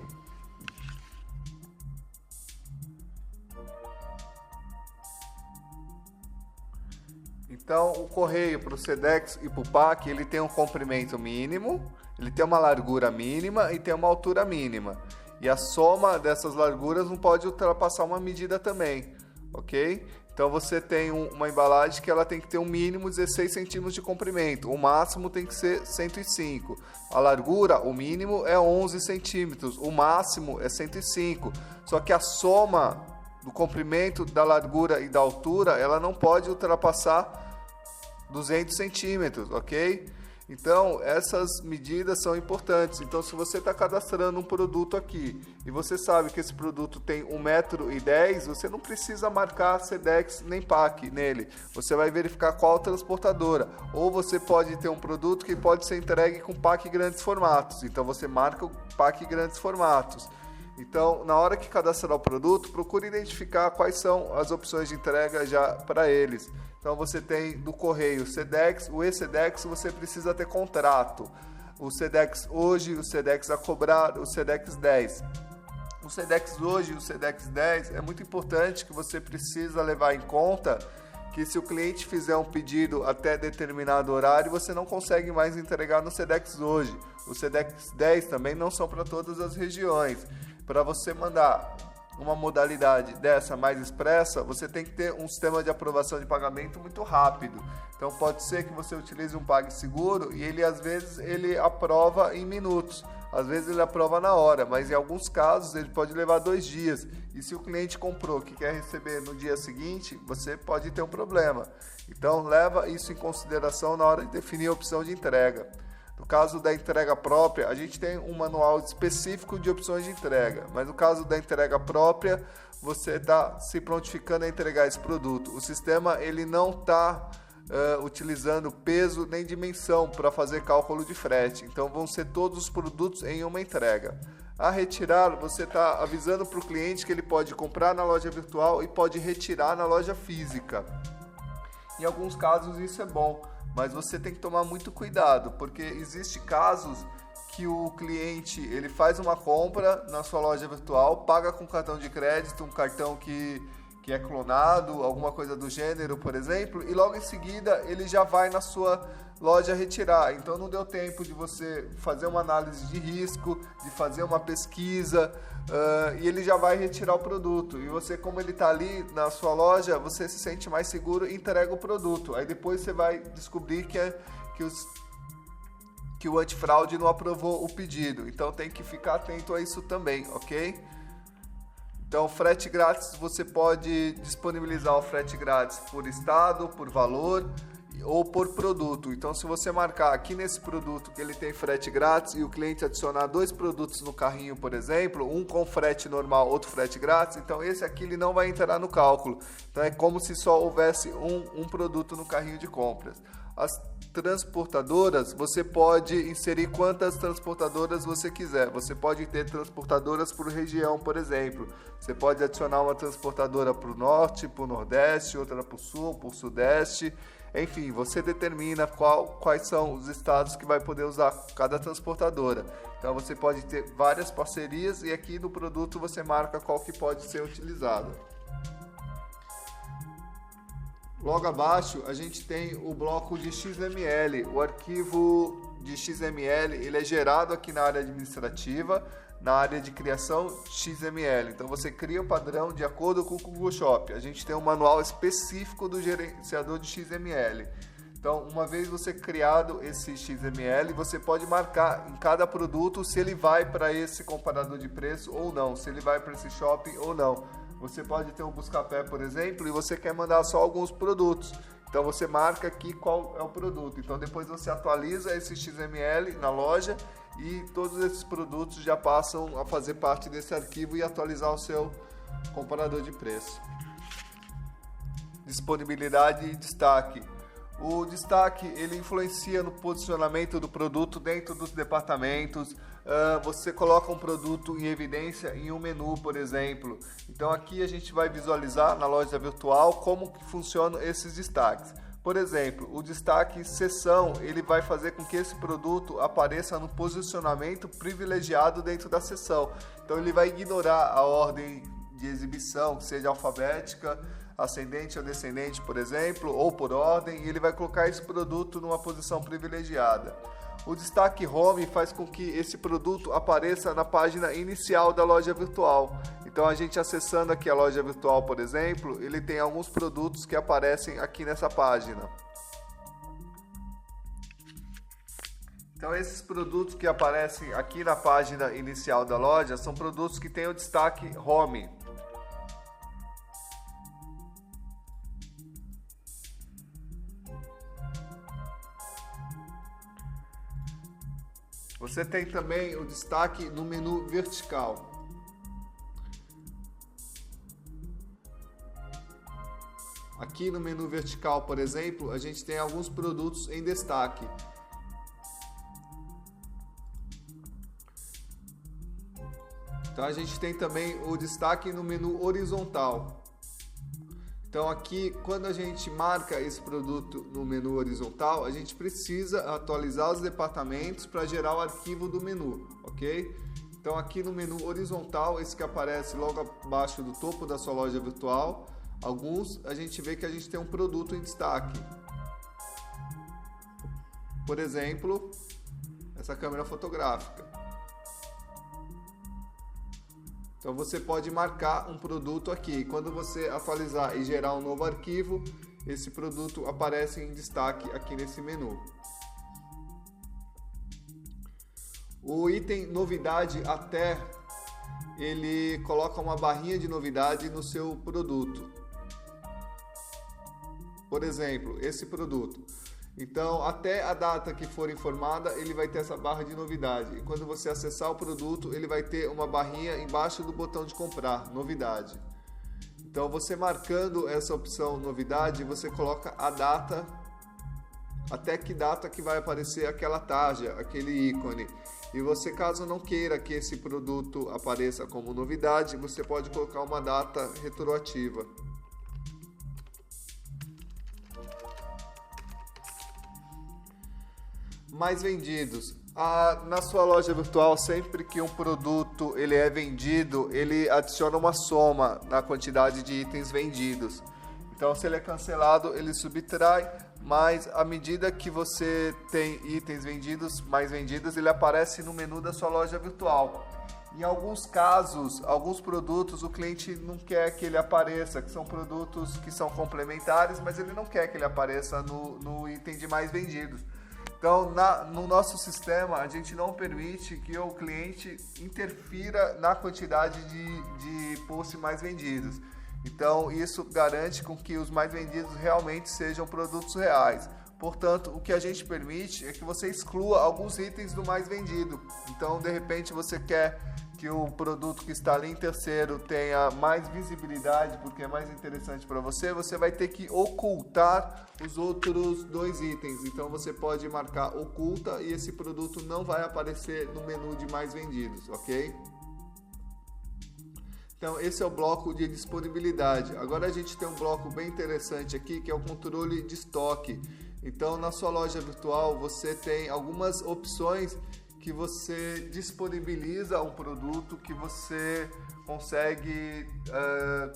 Então o correio para o Sedex e para o PAC, ele tem um comprimento mínimo, ele tem uma largura mínima e tem uma altura mínima. E a soma dessas larguras não pode ultrapassar uma medida também, ok? Então você tem uma embalagem que ela tem que ter um mínimo 16 centímetros de comprimento, o máximo tem que ser 105. A largura, o mínimo é 11 centímetros, o máximo é 105. Só que a soma do comprimento, da largura e da altura, ela não pode ultrapassar 200 centímetros, ok? Então, essas medidas são importantes. Então, se você está cadastrando um produto aqui e você sabe que esse produto tem 1,10 m, você não precisa marcar Sedex nem PAC nele. Você vai verificar qual transportadora. Ou você pode ter um produto que pode ser entregue com PAC grandes formatos. Então, você marca o PAC grandes formatos. Então, na hora que cadastrar o produto, procure identificar quais são as opções de entrega já para eles. Então, você tem do correio Sedex, o e-Sedex você precisa ter contrato. O Sedex hoje, o Sedex a cobrar, o Sedex 10. O Sedex hoje e o Sedex 10 é muito importante que você precisa levar em conta que se o cliente fizer um pedido até determinado horário, você não consegue mais entregar no Sedex hoje. O Sedex 10 também não são para todas as regiões. Para você mandar uma modalidade dessa mais expressa, você tem que ter um sistema de aprovação de pagamento muito rápido. Então pode ser que você utilize um PagSeguro e ele às vezes ele aprova em minutos, às vezes ele aprova na hora, mas em alguns casos ele pode levar 2 dias. E se o cliente comprou que quer receber no dia seguinte, você pode ter um problema. Então leva isso em consideração na hora de definir a opção de entrega. No caso da entrega própria, a gente tem um manual específico de opções de entrega, mas no caso da entrega própria, você está se prontificando a entregar esse produto. O sistema ele não está utilizando peso nem dimensão para fazer cálculo de frete, então vão ser todos os produtos em uma entrega. A retirar, você está avisando para o cliente que ele pode comprar na loja virtual e pode retirar na loja física. Em alguns casos isso é bom, mas você tem que tomar muito cuidado, porque existe casos que o cliente ele faz uma compra na sua loja virtual, paga com cartão de crédito, um cartão que é clonado, alguma coisa do gênero, por exemplo, e logo em seguida ele já vai na sua loja retirar. Então não deu tempo de você fazer uma análise de risco, de fazer uma pesquisa, e ele já vai retirar o produto. E você, como ele está ali na sua loja, você se sente mais seguro e entrega o produto. Aí depois você vai descobrir que o antifraude não aprovou o pedido. Então tem que ficar atento a isso também, ok? Então, frete grátis, você pode disponibilizar o frete grátis por estado, por valor ou por produto. Então, se você marcar aqui nesse produto que ele tem frete grátis e o cliente adicionar 2 produtos no carrinho, por exemplo, um com frete normal, outro frete grátis, então esse aqui ele não vai entrar no cálculo. Então, é como se só houvesse um produto no carrinho de compras. As transportadoras, você pode inserir quantas transportadoras você quiser. Você pode ter transportadoras por região, por exemplo. Você pode adicionar uma transportadora para o norte, para o nordeste, outra para o sul, para o sudeste. Enfim, você determina quais são os estados que vai poder usar cada transportadora. Então você pode ter várias parcerias e aqui no produto você marca qual que pode ser utilizado. Logo abaixo a gente tem o bloco de XML. O arquivo de XML ele é gerado aqui na área administrativa, na área de criação XML. Então você cria o padrão de acordo com o Google Shop. A gente tem um manual específico do gerenciador de XML. Então, uma vez você criado esse XML, você pode marcar em cada produto se ele vai para esse comparador de preço ou não, se ele vai para esse shopping ou não. Você pode ter um buscapé, por exemplo, e você quer mandar só alguns produtos. Então você marca aqui qual é o produto. Então depois você atualiza esse XML na loja e todos esses produtos já passam a fazer parte desse arquivo e atualizar o seu comparador de preço. Disponibilidade e destaque. O destaque ele influencia no posicionamento do produto dentro dos departamentos. Você coloca um produto em evidência em um menu, por exemplo. Então aqui a gente vai visualizar na loja virtual como que funcionam esses destaques. Por exemplo, o destaque seção ele vai fazer com que esse produto apareça no posicionamento privilegiado dentro da seção. Então ele vai ignorar a ordem de exibição, que seja alfabética, ascendente ou descendente, por exemplo, ou por ordem, e ele vai colocar esse produto numa posição privilegiada. O destaque home faz com que esse produto apareça na página inicial da loja virtual. Então a gente acessando aqui a loja virtual, por exemplo, ele tem alguns produtos que aparecem aqui nessa página. Então esses produtos que aparecem aqui na página inicial da loja são produtos que têm o destaque home. Você tem também o destaque no menu vertical. Aqui no menu vertical, por exemplo, a gente tem alguns produtos em destaque. Então a gente tem também o destaque no menu horizontal. Então aqui, quando a gente marca esse produto no menu horizontal, a gente precisa atualizar os departamentos para gerar o arquivo do menu, ok? Então aqui no menu horizontal, esse que aparece logo abaixo do topo da sua loja virtual, alguns a gente vê que a gente tem um produto em destaque. Por exemplo, essa câmera fotográfica. Então você pode marcar um produto aqui. Quando você atualizar e gerar um novo arquivo, esse produto aparece em destaque aqui nesse menu. O item novidade até, ele coloca uma barrinha de novidade no seu produto. Por exemplo, esse produto. Então, até a data que for informada, ele vai ter essa barra de novidade. E quando você acessar o produto, ele vai ter uma barrinha embaixo do botão de comprar, novidade. Então, você marcando essa opção novidade, você coloca a data, até que data que vai aparecer aquela tarja, aquele ícone. E você, caso não queira que esse produto apareça como novidade, você pode colocar uma data retroativa. Mais vendidos. Na sua loja virtual, sempre que um produto ele é vendido, ele adiciona uma soma na quantidade de itens vendidos. Então, se ele é cancelado, ele subtrai, mas à medida que você tem itens vendidos, mais vendidos, ele aparece no menu da sua loja virtual. Em alguns casos, alguns produtos o cliente não quer que ele apareça, que são produtos que são complementares, mas ele não quer que ele apareça no item de mais vendidos. Então, no nosso sistema, a gente não permite que o cliente interfira na quantidade de posts mais vendidos. Então, isso garante com que os mais vendidos realmente sejam produtos reais. Portanto, o que a gente permite é que você exclua alguns itens do mais vendido. Então, de repente, você quer que o produto que está ali em terceiro tenha mais visibilidade, porque é mais interessante para você, você vai ter que ocultar os outros dois itens. Então, você pode marcar oculta e esse produto não vai aparecer no menu de mais vendidos, ok? Então, esse é o bloco de disponibilidade. Agora a gente tem um bloco bem interessante aqui, que é o controle de estoque. Então, na sua loja virtual, você tem algumas opções que você disponibiliza um produto, que você consegue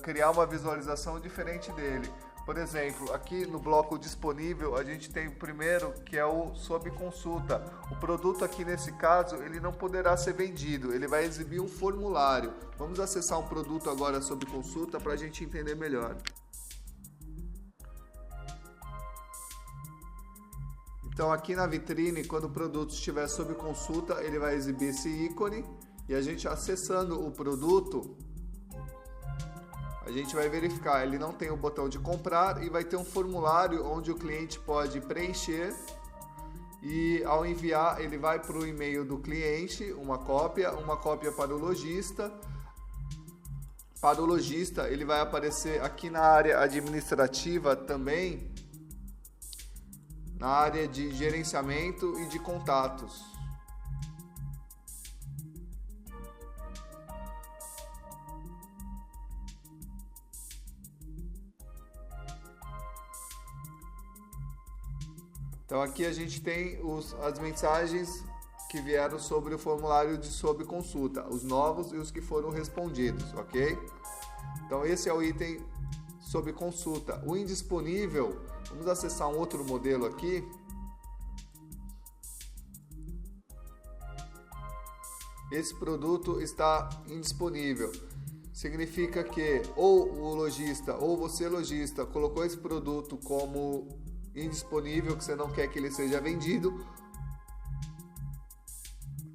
criar uma visualização diferente dele. Por exemplo, aqui no bloco disponível, a gente tem o primeiro, que é o sob consulta. O produto aqui nesse caso, ele não poderá ser vendido, ele vai exibir um formulário. Vamos acessar um produto agora sob consulta para a gente entender melhor. Então aqui na vitrine, quando o produto estiver sob consulta, ele vai exibir esse ícone e a gente acessando o produto, a gente vai verificar, ele não tem o botão de comprar e vai ter um formulário onde o cliente pode preencher e ao enviar ele vai para o e-mail do cliente, uma cópia para o lojista. Para o lojista ele vai aparecer aqui na área administrativa também, na área de gerenciamento e de contatos. Então aqui a gente tem as mensagens que vieram sobre o formulário de sob consulta, os novos e os que foram respondidos, ok? Então esse é o item sob consulta. O indisponível, vamos acessar um outro modelo aqui. Esse produto está indisponível. Significa que ou o lojista ou você lojista colocou esse produto como indisponível, que você não quer que ele seja vendido,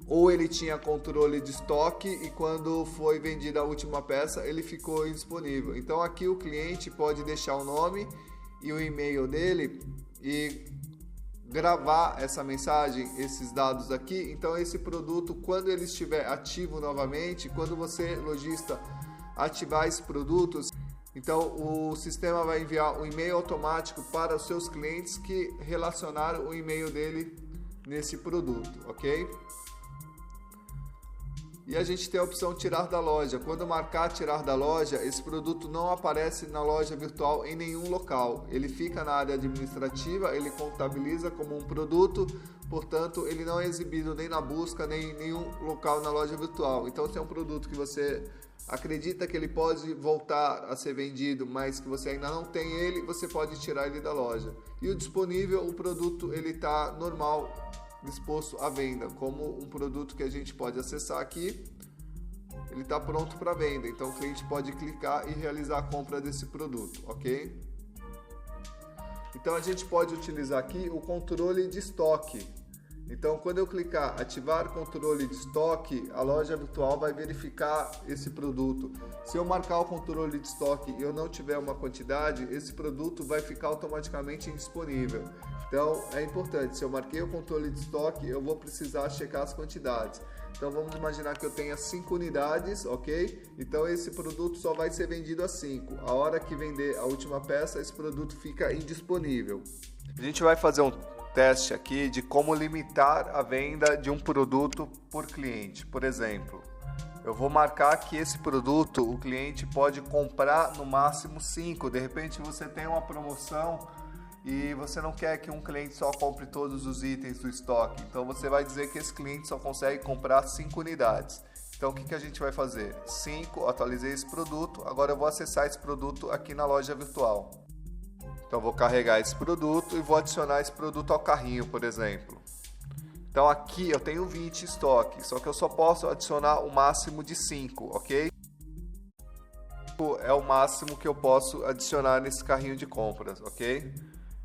ou ele tinha controle de estoque e quando foi vendida a última peça ele ficou indisponível. Então aqui o cliente pode deixar o nome e o e-mail dele e gravar essa mensagem, esses dados aqui. Então esse produto, quando ele estiver ativo novamente, quando você lojista ativar esse produto, então o sistema vai enviar um e-mail automático para os seus clientes que relacionaram o e-mail dele nesse produto, ok? E a gente tem a opção tirar da loja. Quando marcar tirar da loja, esse produto não aparece na loja virtual em nenhum local. Ele fica na área administrativa, ele contabiliza como um produto, portanto ele não é exibido nem na busca, nem em nenhum local na loja virtual. Então se é um produto que você acredita que ele pode voltar a ser vendido, mas que você ainda não tem ele, você pode tirar ele da loja. E o disponível, o produto ele está normal, disposto à venda, como um produto que a gente pode acessar aqui, ele está pronto para venda, então o cliente pode clicar e realizar a compra desse produto, ok? Então a gente pode utilizar aqui o controle de estoque. Então quando eu clicar ativar controle de estoque, a loja virtual vai verificar esse produto. Se eu marcar o controle de estoque e eu não tiver uma quantidade, esse produto vai ficar automaticamente indisponível. Então é importante, se eu marquei o controle de estoque, eu vou precisar checar as quantidades. Então vamos imaginar que eu tenha 5 unidades, ok? Então esse produto só vai ser vendido a 5. A hora que vender a última peça, esse produto fica indisponível. A gente vai fazer um teste aqui de como limitar a venda de um produto por cliente. Por exemplo, eu vou marcar que esse produto o cliente pode comprar no máximo 5. De repente você tem uma promoção e você não quer que um cliente só compre todos os itens do estoque. Então você vai dizer que esse cliente só consegue comprar 5 unidades. Então o que a gente vai fazer? 5, atualizei esse produto, agora eu vou acessar esse produto aqui na loja virtual. Então vou carregar esse produto e vou adicionar esse produto ao carrinho, por exemplo. Então aqui eu tenho 20 estoque, só que eu só posso adicionar o máximo de 5, ok? É o máximo que eu posso adicionar nesse carrinho de compras, ok?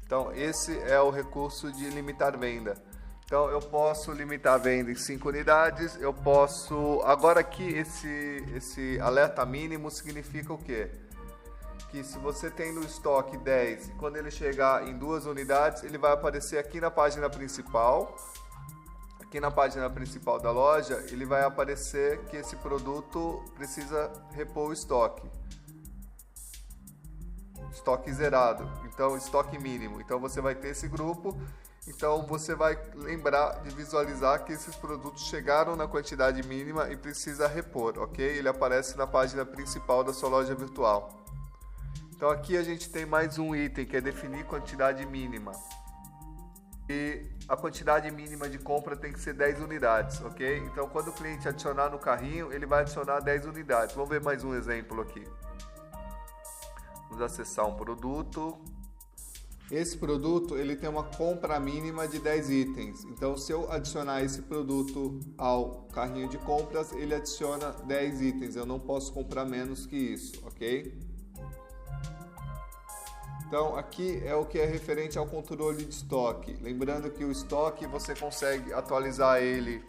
Então esse é o recurso de limitar venda. Então eu posso limitar a venda em 5 unidades, eu posso... Agora aqui esse alerta mínimo significa o quê? Que se você tem no estoque 10 e quando ele chegar em 2 unidades, ele vai aparecer aqui na página principal. Aqui na página principal da loja, ele vai aparecer que esse produto precisa repor o estoque. Estoque zerado, então estoque mínimo. Então você vai ter esse grupo, então você vai lembrar de visualizar que esses produtos chegaram na quantidade mínima e precisa repor, ok? Ele aparece na página principal da sua loja virtual. Então aqui a gente tem mais um item que é definir quantidade mínima. E a quantidade mínima de compra tem que ser 10 unidades, ok? Então quando o cliente adicionar no carrinho, ele vai adicionar 10 unidades. Vamos ver mais um exemplo aqui. Vamos acessar um produto. Esse produto ele tem uma compra mínima de 10 itens. Então se eu adicionar esse produto ao carrinho de compras, ele adiciona 10 itens. Eu não posso comprar menos que isso, ok? Então aqui é o que é referente ao controle de estoque. Lembrando que o estoque você consegue atualizar ele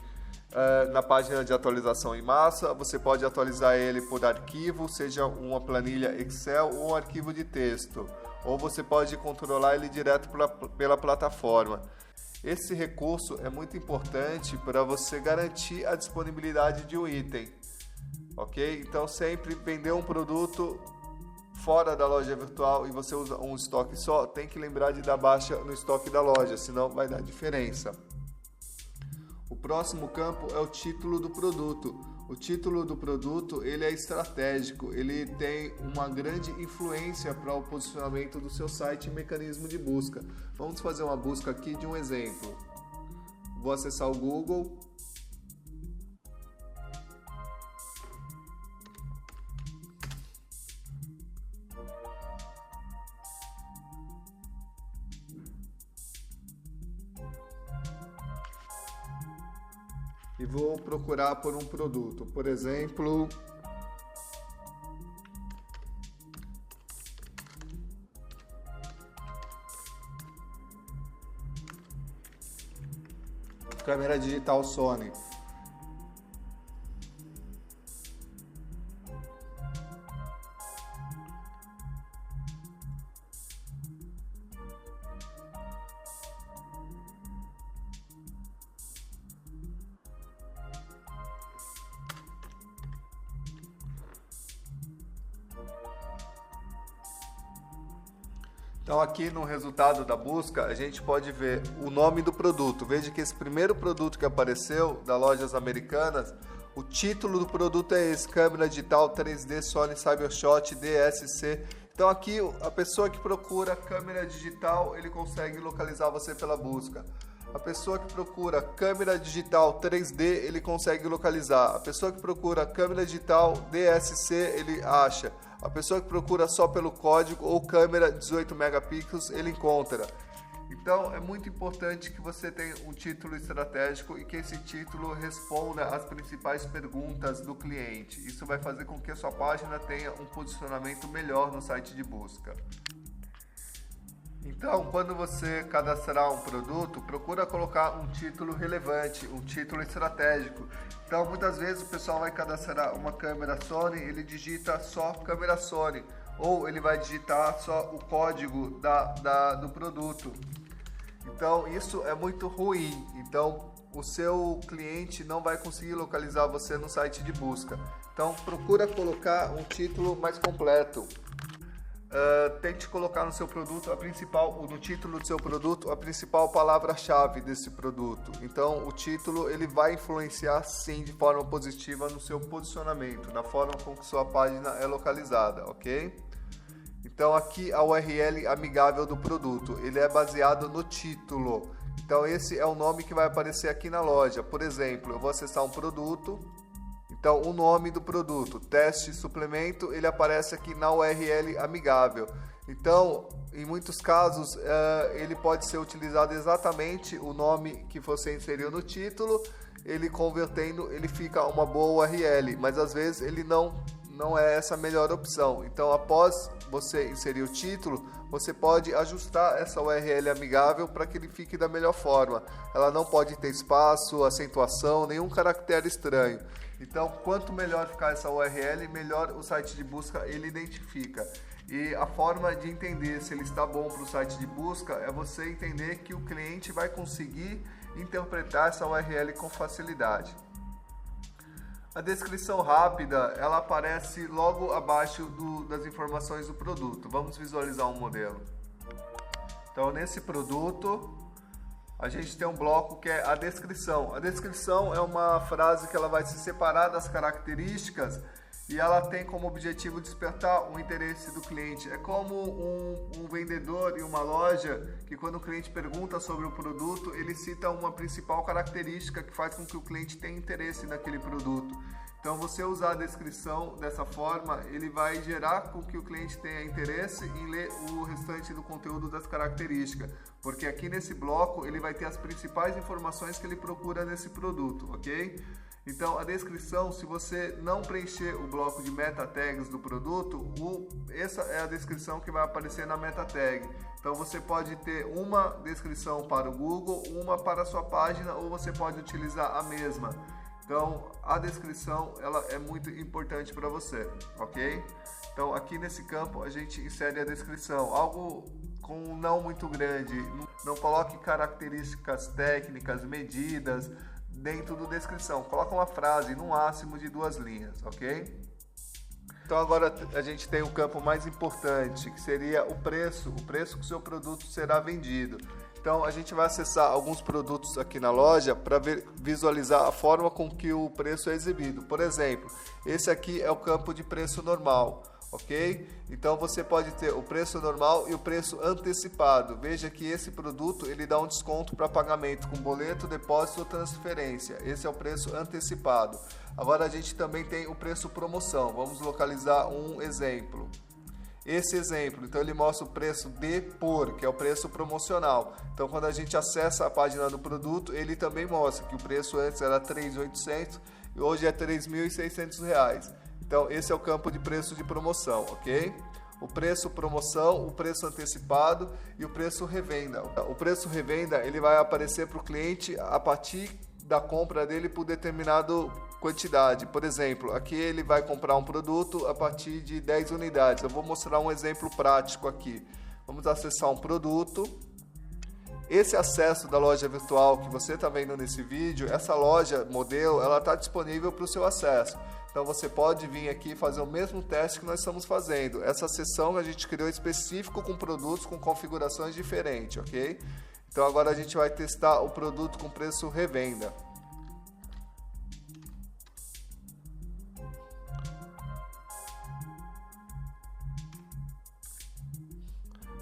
na página de atualização em massa, você pode atualizar ele por arquivo, seja uma planilha Excel ou um arquivo de texto, ou você pode controlar ele direto pela plataforma. Esse recurso é muito importante para você garantir a disponibilidade de um item, ok? Então, sempre vender um produto fora da loja virtual e você usa um estoque só, tem que lembrar de dar baixa no estoque da loja, senão vai dar diferença. O próximo campo é o título do produto. O título do produto ele é estratégico, ele tem uma grande influência para o posicionamento do seu site e mecanismo de busca. Vamos fazer uma busca aqui de um exemplo. Vou acessar o Google. E vou procurar por um produto, por exemplo, câmera digital Sony. Então aqui no resultado da busca a gente pode ver o nome do produto. Veja que esse primeiro produto que apareceu da Lojas Americanas, o título do produto é esse, câmera digital 3D Sony Cybershot DSC. Então aqui a pessoa que procura câmera digital, ele consegue localizar você pela busca. A pessoa que procura câmera digital 3D, ele consegue localizar. A pessoa que procura câmera digital DSC, ele acha. A pessoa que procura só pelo código ou câmera 18 megapixels, ele encontra. Então, é muito importante que você tenha um título estratégico e que esse título responda às principais perguntas do cliente. Isso vai fazer com que a sua página tenha um posicionamento melhor no site de busca. Então, quando você cadastrar um produto, procura colocar um título relevante, um título estratégico. Então, muitas vezes o pessoal vai cadastrar uma câmera Sony, ele digita só câmera Sony, ou ele vai digitar só o código do produto. Então, isso é muito ruim. Então, o seu cliente não vai conseguir localizar você no site de busca. Então, procura colocar um título mais completo. Tente colocar no seu produto no título do seu produto a principal palavra-chave desse produto. Então o título ele vai influenciar sim de forma positiva no seu posicionamento, na forma com que sua página é localizada, ok? Então aqui a URL amigável do produto, ele é baseado no título. Então esse é o nome que vai aparecer aqui na loja. Por exemplo, eu vou acessar um produto. Então, o nome do produto, teste suplemento, ele aparece aqui na URL amigável. Então, em muitos casos, ele pode ser utilizado exatamente o nome que você inseriu no título, ele convertendo, ele fica uma boa URL, mas às vezes ele não é essa a melhor opção. Então, após você inserir o título, você pode ajustar essa URL amigável para que ele fique da melhor forma. Ela não pode ter espaço, acentuação, nenhum caractere estranho. Então, quanto melhor ficar essa URL, melhor o site de busca ele identifica. E a forma de entender se ele está bom para o site de busca é você entender que o cliente vai conseguir interpretar essa URL com facilidade. A descrição rápida, ela aparece logo abaixo das informações do produto. Vamos visualizar um modelo. Então, nesse produto, a gente tem um bloco que é a descrição. A descrição é uma frase que ela vai se separar das características e ela tem como objetivo despertar o interesse do cliente. É como um vendedor em uma loja que quando o cliente pergunta sobre o produto, ele cita uma principal característica que faz com que o cliente tenha interesse naquele produto. Então, você usar a descrição dessa forma, ele vai gerar com que o cliente tenha interesse em ler o restante do conteúdo das características, porque aqui nesse bloco ele vai ter as principais informações que ele procura nesse produto, ok? Então, a descrição, se você não preencher o bloco de meta tags do produto, essa é a descrição que vai aparecer na meta tag. Então, você pode ter uma descrição para o Google, uma para a sua página, ou você pode utilizar a mesma. Então, a descrição ela é muito importante para você, ok? Então, aqui nesse campo a gente insere a descrição, algo com um não muito grande. Não coloque características técnicas, medidas dentro da descrição. Coloca uma frase no máximo de 2 linhas, ok? Então agora a gente tem o campo mais importante, que seria o preço que o seu produto será vendido. Então a gente vai acessar alguns produtos aqui na loja para visualizar a forma com que o preço é exibido. Por exemplo, esse aqui é o campo de preço normal, ok? Então você pode ter o preço normal e o preço antecipado. Veja que esse produto ele dá um desconto para pagamento com boleto, depósito ou transferência. Esse é o preço antecipado. Agora a gente também tem o preço promoção. Vamos localizar um exemplo. Esse exemplo, então ele mostra o preço de por, que é o preço promocional. Então quando a gente acessa a página do produto, ele também mostra que o preço antes era R$ 3.800 e hoje é R$ 3.600. Então esse é o campo de preço de promoção, ok? O preço promoção, o preço antecipado e o preço revenda. O preço revenda ele vai aparecer para o cliente a partir da compra dele por determinado quantidade. Por exemplo, aqui ele vai comprar um produto a partir de 10 unidades. Eu vou mostrar um exemplo prático aqui. Vamos acessar um produto. Esse acesso da loja virtual que você está vendo nesse vídeo, essa loja modelo, ela está disponível para o seu acesso. Então você pode vir aqui e fazer o mesmo teste que nós estamos fazendo. Essa seção a gente criou específico com produtos com configurações diferentes, ok? Então agora a gente vai testar o produto com preço revenda.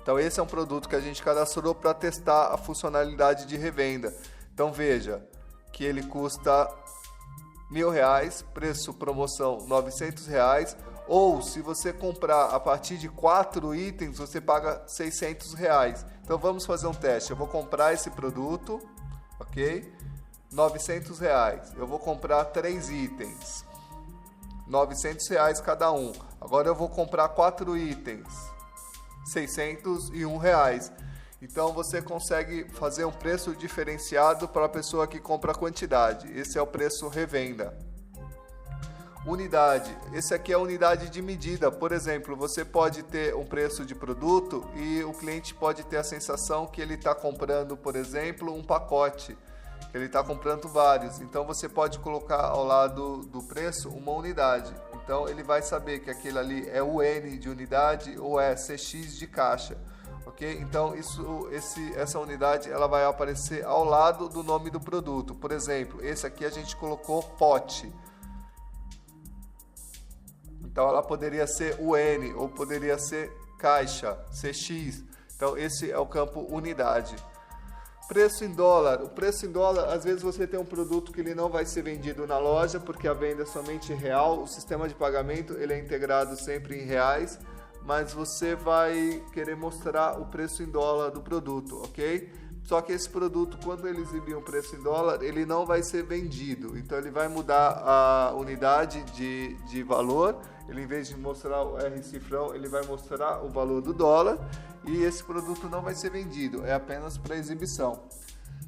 Então esse é um produto que a gente cadastrou para testar a funcionalidade de revenda. Então veja que ele custa R$1.000, preço promoção R$900, ou se você comprar a partir de 4 itens, você paga R$600. Então vamos fazer um teste. Eu vou comprar esse produto, ok? R$900. Eu vou comprar 3 itens, R$900 cada um. Agora eu vou comprar 4 itens, R$601. Então você consegue fazer um preço diferenciado para a pessoa que compra a quantidade. Esse é o preço revenda. Unidade. Esse aqui é a unidade de medida. Por exemplo, você pode ter um preço de produto e o cliente pode ter a sensação que ele está comprando, por exemplo, um pacote. Ele está comprando vários. Então você pode colocar ao lado do preço uma unidade. Então ele vai saber que aquele ali é UN de unidade ou é CX de caixa. Ok? Então essa unidade ela vai aparecer ao lado do nome do produto. Por exemplo, esse aqui a gente colocou pote. Então ela poderia ser UN ou poderia ser caixa, CX. Então esse é o campo unidade. Preço em dólar. O preço em dólar, às vezes você tem um produto que ele não vai ser vendido na loja porque a venda é somente real. O sistema de pagamento ele é integrado sempre em reais, mas você vai querer mostrar o preço em dólar do produto, ok? Só que esse produto, quando ele exibir um preço em dólar, ele não vai ser vendido. Então ele vai mudar a unidade de valor. Ele, em vez de mostrar o R cifrão, ele vai mostrar o valor do dólar. E esse produto não vai ser vendido, é apenas para exibição.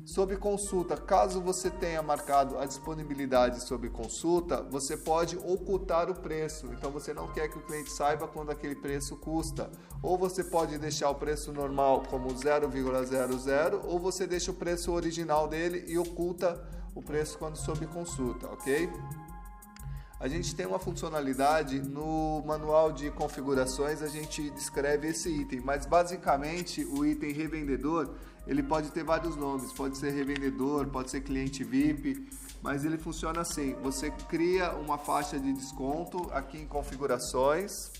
Sob consulta, caso você tenha marcado a disponibilidade sob consulta, você pode ocultar o preço. Então você não quer que o cliente saiba quando aquele preço custa. Ou você pode deixar o preço normal como 0,00, ou você deixa o preço original dele e oculta o preço quando sob consulta, ok? A gente tem uma funcionalidade no manual de configurações, a gente descreve esse item, mas basicamente o item revendedor, ele pode ter vários nomes, pode ser revendedor, pode ser cliente VIP, mas ele funciona assim, você cria uma faixa de desconto aqui em configurações.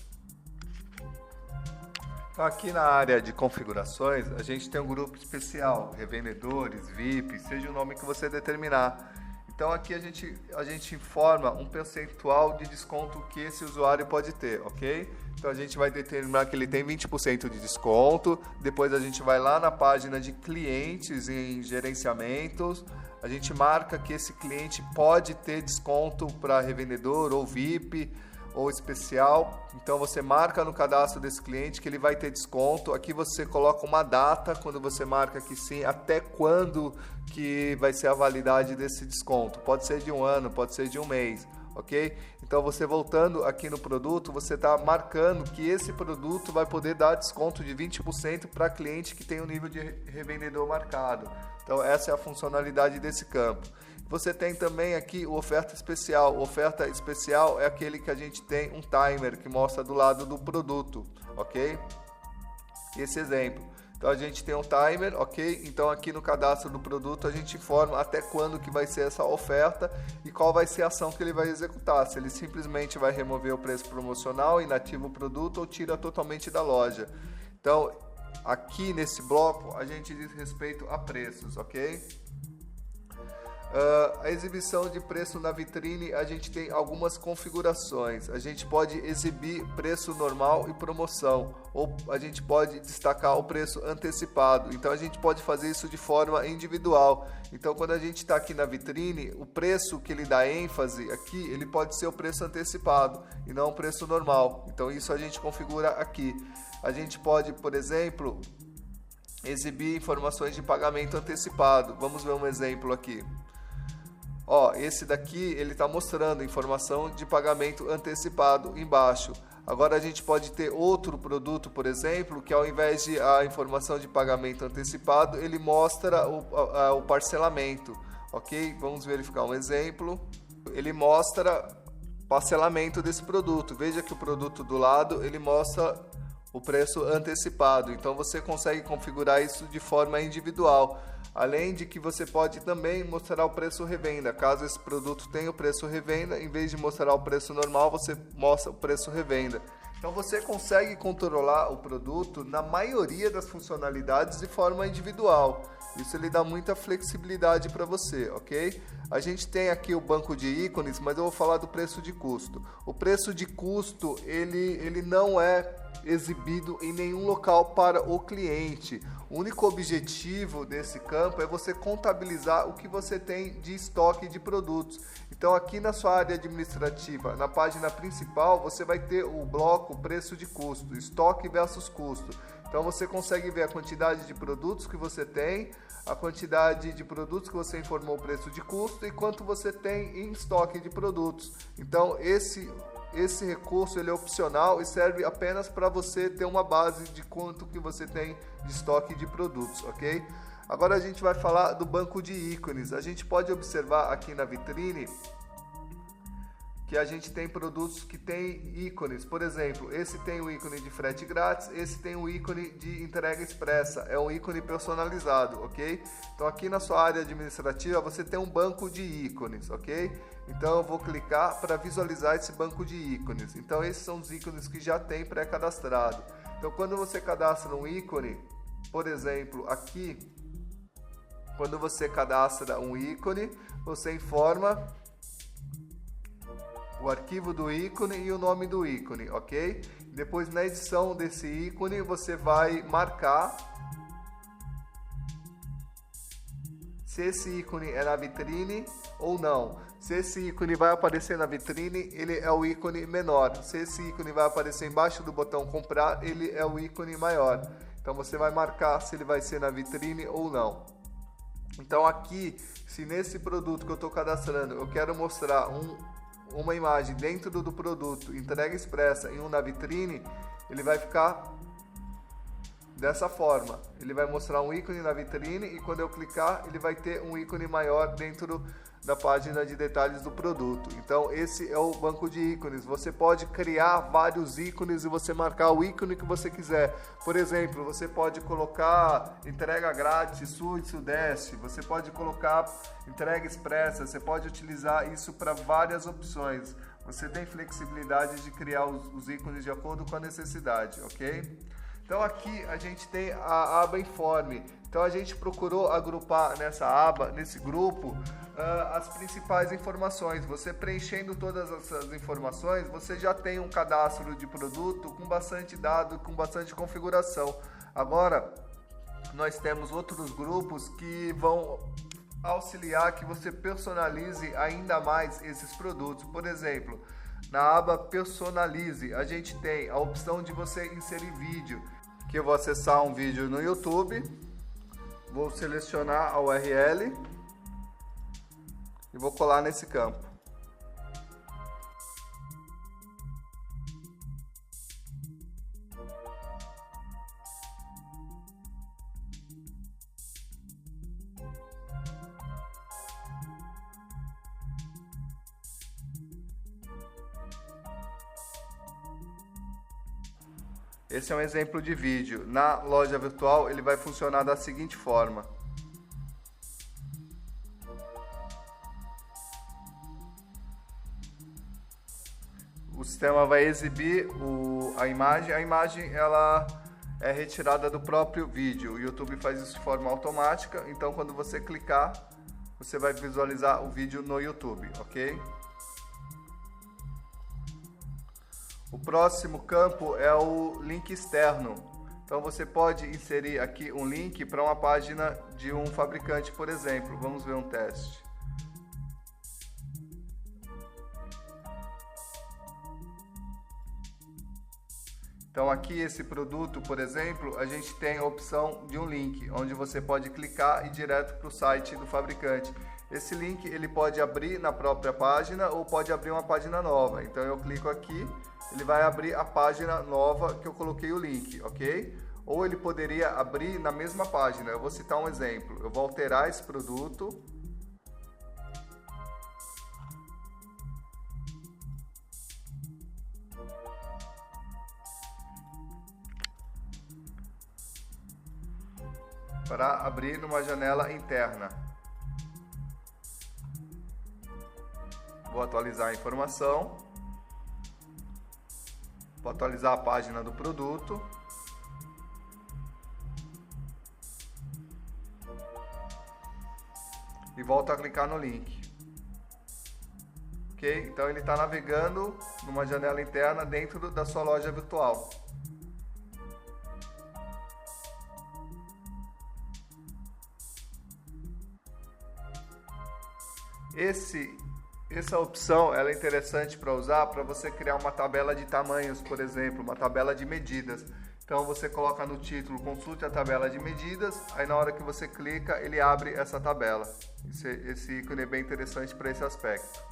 Aqui na área de configurações, a gente tem um grupo especial, revendedores, VIP, seja o nome que você determinar. Então aqui a gente informa um percentual de desconto que esse usuário pode ter, ok? Então a gente vai determinar que ele tem 20% de desconto, depois a gente vai lá na página de clientes em gerenciamentos, a gente marca que esse cliente pode ter desconto para revendedor ou VIP, ou especial. Então você marca no cadastro desse cliente que ele vai ter desconto. Aqui você coloca uma data, quando você marca aqui sim, até quando que vai ser a validade desse desconto. Pode ser de um ano, pode ser de um mês, ok? Então você voltando aqui no produto, você está marcando que esse produto vai poder dar desconto de 20% para cliente que tem um nível de revendedor marcado. Então essa é a funcionalidade desse campo. Você tem também aqui o oferta especial. O oferta especial é aquele que a gente tem um timer que mostra do lado do produto, ok? Esse exemplo. Então a gente tem um timer, ok? Então aqui no cadastro do produto a gente informa até quando que vai ser essa oferta e qual vai ser a ação que ele vai executar. Se ele simplesmente vai remover o preço promocional, inativa o produto ou tira totalmente da loja. Então aqui nesse bloco a gente diz respeito a preços, ok? A exibição de preço na vitrine, a gente tem algumas configurações. A gente pode exibir preço normal e promoção, ou a gente pode destacar o preço antecipado. Então a gente pode fazer isso de forma individual. Então quando a gente está aqui na vitrine, o preço que ele dá ênfase aqui, ele pode ser o preço antecipado e não o preço normal. Então isso a gente configura aqui. A gente pode, por exemplo, exibir informações de pagamento antecipado. Vamos ver um exemplo aqui. Ó, esse daqui ele está mostrando informação de pagamento antecipado embaixo. Agora a gente pode ter outro produto, por exemplo, que ao invés de a informação de pagamento antecipado, ele mostra o parcelamento, ok? Vamos verificar um exemplo. Ele mostra parcelamento desse produto. Veja que o produto do lado ele mostra o preço antecipado. Então você consegue configurar isso de forma individual. Além de que você pode também mostrar o preço revenda. Caso esse produto tenha o preço revenda, em vez de mostrar o preço normal, você mostra o preço revenda. Então você consegue controlar o produto na maioria das funcionalidades de forma individual. Isso ele dá muita flexibilidade para você, ok? A gente tem aqui o banco de ícones, mas eu vou falar do preço de custo. O preço de custo ele não é exibido em nenhum local para o cliente. O único objetivo desse campo é você contabilizar o que você tem de estoque de produtos. Então aqui na sua área administrativa, na página principal, você vai ter o bloco preço de custo, estoque versus custo. Então você consegue ver a quantidade de produtos que você tem, a quantidade de produtos que você informou o preço de custo e quanto você tem em estoque de produtos. Então esse recurso ele é opcional e serve apenas para você ter uma base de quanto que você tem de estoque de produtos, ok? Agora a gente vai falar do banco de ícones. A gente pode observar aqui na vitrine que a gente tem produtos que tem ícones. Por exemplo, esse tem o ícone de frete grátis, esse tem o ícone de entrega expressa. É um ícone personalizado, ok? Então aqui na sua área administrativa você tem um banco de ícones, ok? Então eu vou clicar para visualizar esse banco de ícones. Então esses são os ícones que já tem pré-cadastrado. Então quando você cadastra um ícone, por exemplo, aqui, quando você cadastra um ícone, você informa o arquivo do ícone e o nome do ícone, ok? Depois na edição desse ícone você vai marcar se esse ícone é na vitrine ou não. Se esse ícone vai aparecer na vitrine, ele é o ícone menor. Se esse ícone vai aparecer embaixo do botão comprar, ele é o ícone maior. Então você vai marcar se ele vai ser na vitrine ou não. Então aqui, se nesse produto que eu estou cadastrando, eu quero mostrar uma imagem dentro do produto, entrega expressa e um na vitrine, ele vai ficar dessa forma. Ele vai mostrar um ícone na vitrine e quando eu clicar, ele vai ter um ícone maior dentro da página de detalhes do produto. Então esse é o banco de ícones. Você pode criar vários ícones e você marcar o ícone que você quiser. Por exemplo, você pode colocar entrega grátis sul e sudeste, você pode colocar entrega expressa, você pode utilizar isso para várias opções. Você tem flexibilidade de criar os ícones de acordo com a necessidade, ok? Então aqui a gente tem a aba Informe. Então a gente procurou agrupar nessa aba, nesse grupo, as principais informações. Você preenchendo todas essas informações, você já tem um cadastro de produto com bastante dado, com bastante configuração. Agora, nós temos outros grupos que vão auxiliar que você personalize ainda mais esses produtos. Por exemplo, Na aba Personalize, a gente tem a opção de você inserir vídeo. Aqui eu vou acessar um vídeo no YouTube, vou selecionar a URL e vou colar nesse campo. Esse é um exemplo de vídeo. Na loja virtual ele vai funcionar da seguinte forma. O sistema vai exibir a imagem ela é retirada do próprio vídeo. O YouTube faz isso de forma automática, então quando você clicar, você vai visualizar o vídeo no YouTube, ok? O próximo campo é o link externo. Então você pode inserir aqui um link para uma página de um fabricante, por exemplo. Vamos ver um teste. Então aqui esse produto, por exemplo, a gente tem a opção de um link, onde você pode clicar e ir direto para o site do fabricante. Esse link ele pode abrir na própria página ou pode abrir uma página nova. Então eu clico aqui, ele vai abrir a página nova que eu coloquei o link, ok? Ou ele poderia abrir na mesma página. Eu vou citar um exemplo. Eu vou alterar esse produto. Para abrir numa janela interna. Vou atualizar a informação. Vou atualizar a página do produto. E volto a clicar no link. Ok? Então ele está navegando numa janela interna dentro da sua loja virtual. Essa opção ela é interessante para usar para você criar uma tabela de tamanhos, por exemplo, uma tabela de medidas. Então você coloca no título, consulte a tabela de medidas, aí na hora que você clica ele abre essa tabela. Esse ícone é bem interessante para esse aspecto.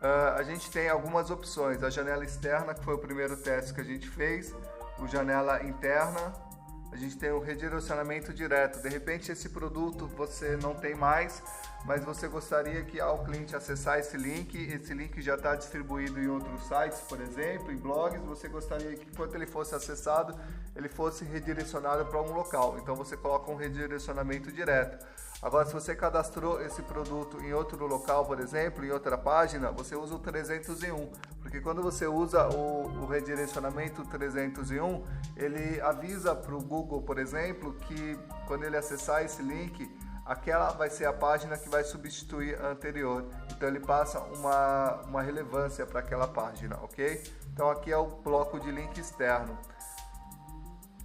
A gente tem algumas opções, a janela externa, que foi o primeiro teste que a gente fez, o janela interna. A gente tem o redirecionamento direto. De repente esse produto você não tem mais, mas você gostaria que ao cliente acessar esse link já está distribuído em outros sites, por exemplo, em blogs, você gostaria que quando ele fosse acessado, ele fosse redirecionado para um local. Então você coloca um redirecionamento direto. Agora, se você cadastrou esse produto em outro local, por exemplo, em outra página, você usa o 301, porque quando você usa o redirecionamento 301, ele avisa para o Google, por exemplo, que quando ele acessar esse link, aquela vai ser a página que vai substituir a anterior. Então ele passa uma relevância para aquela página, ok? Então aqui é o bloco de link externo.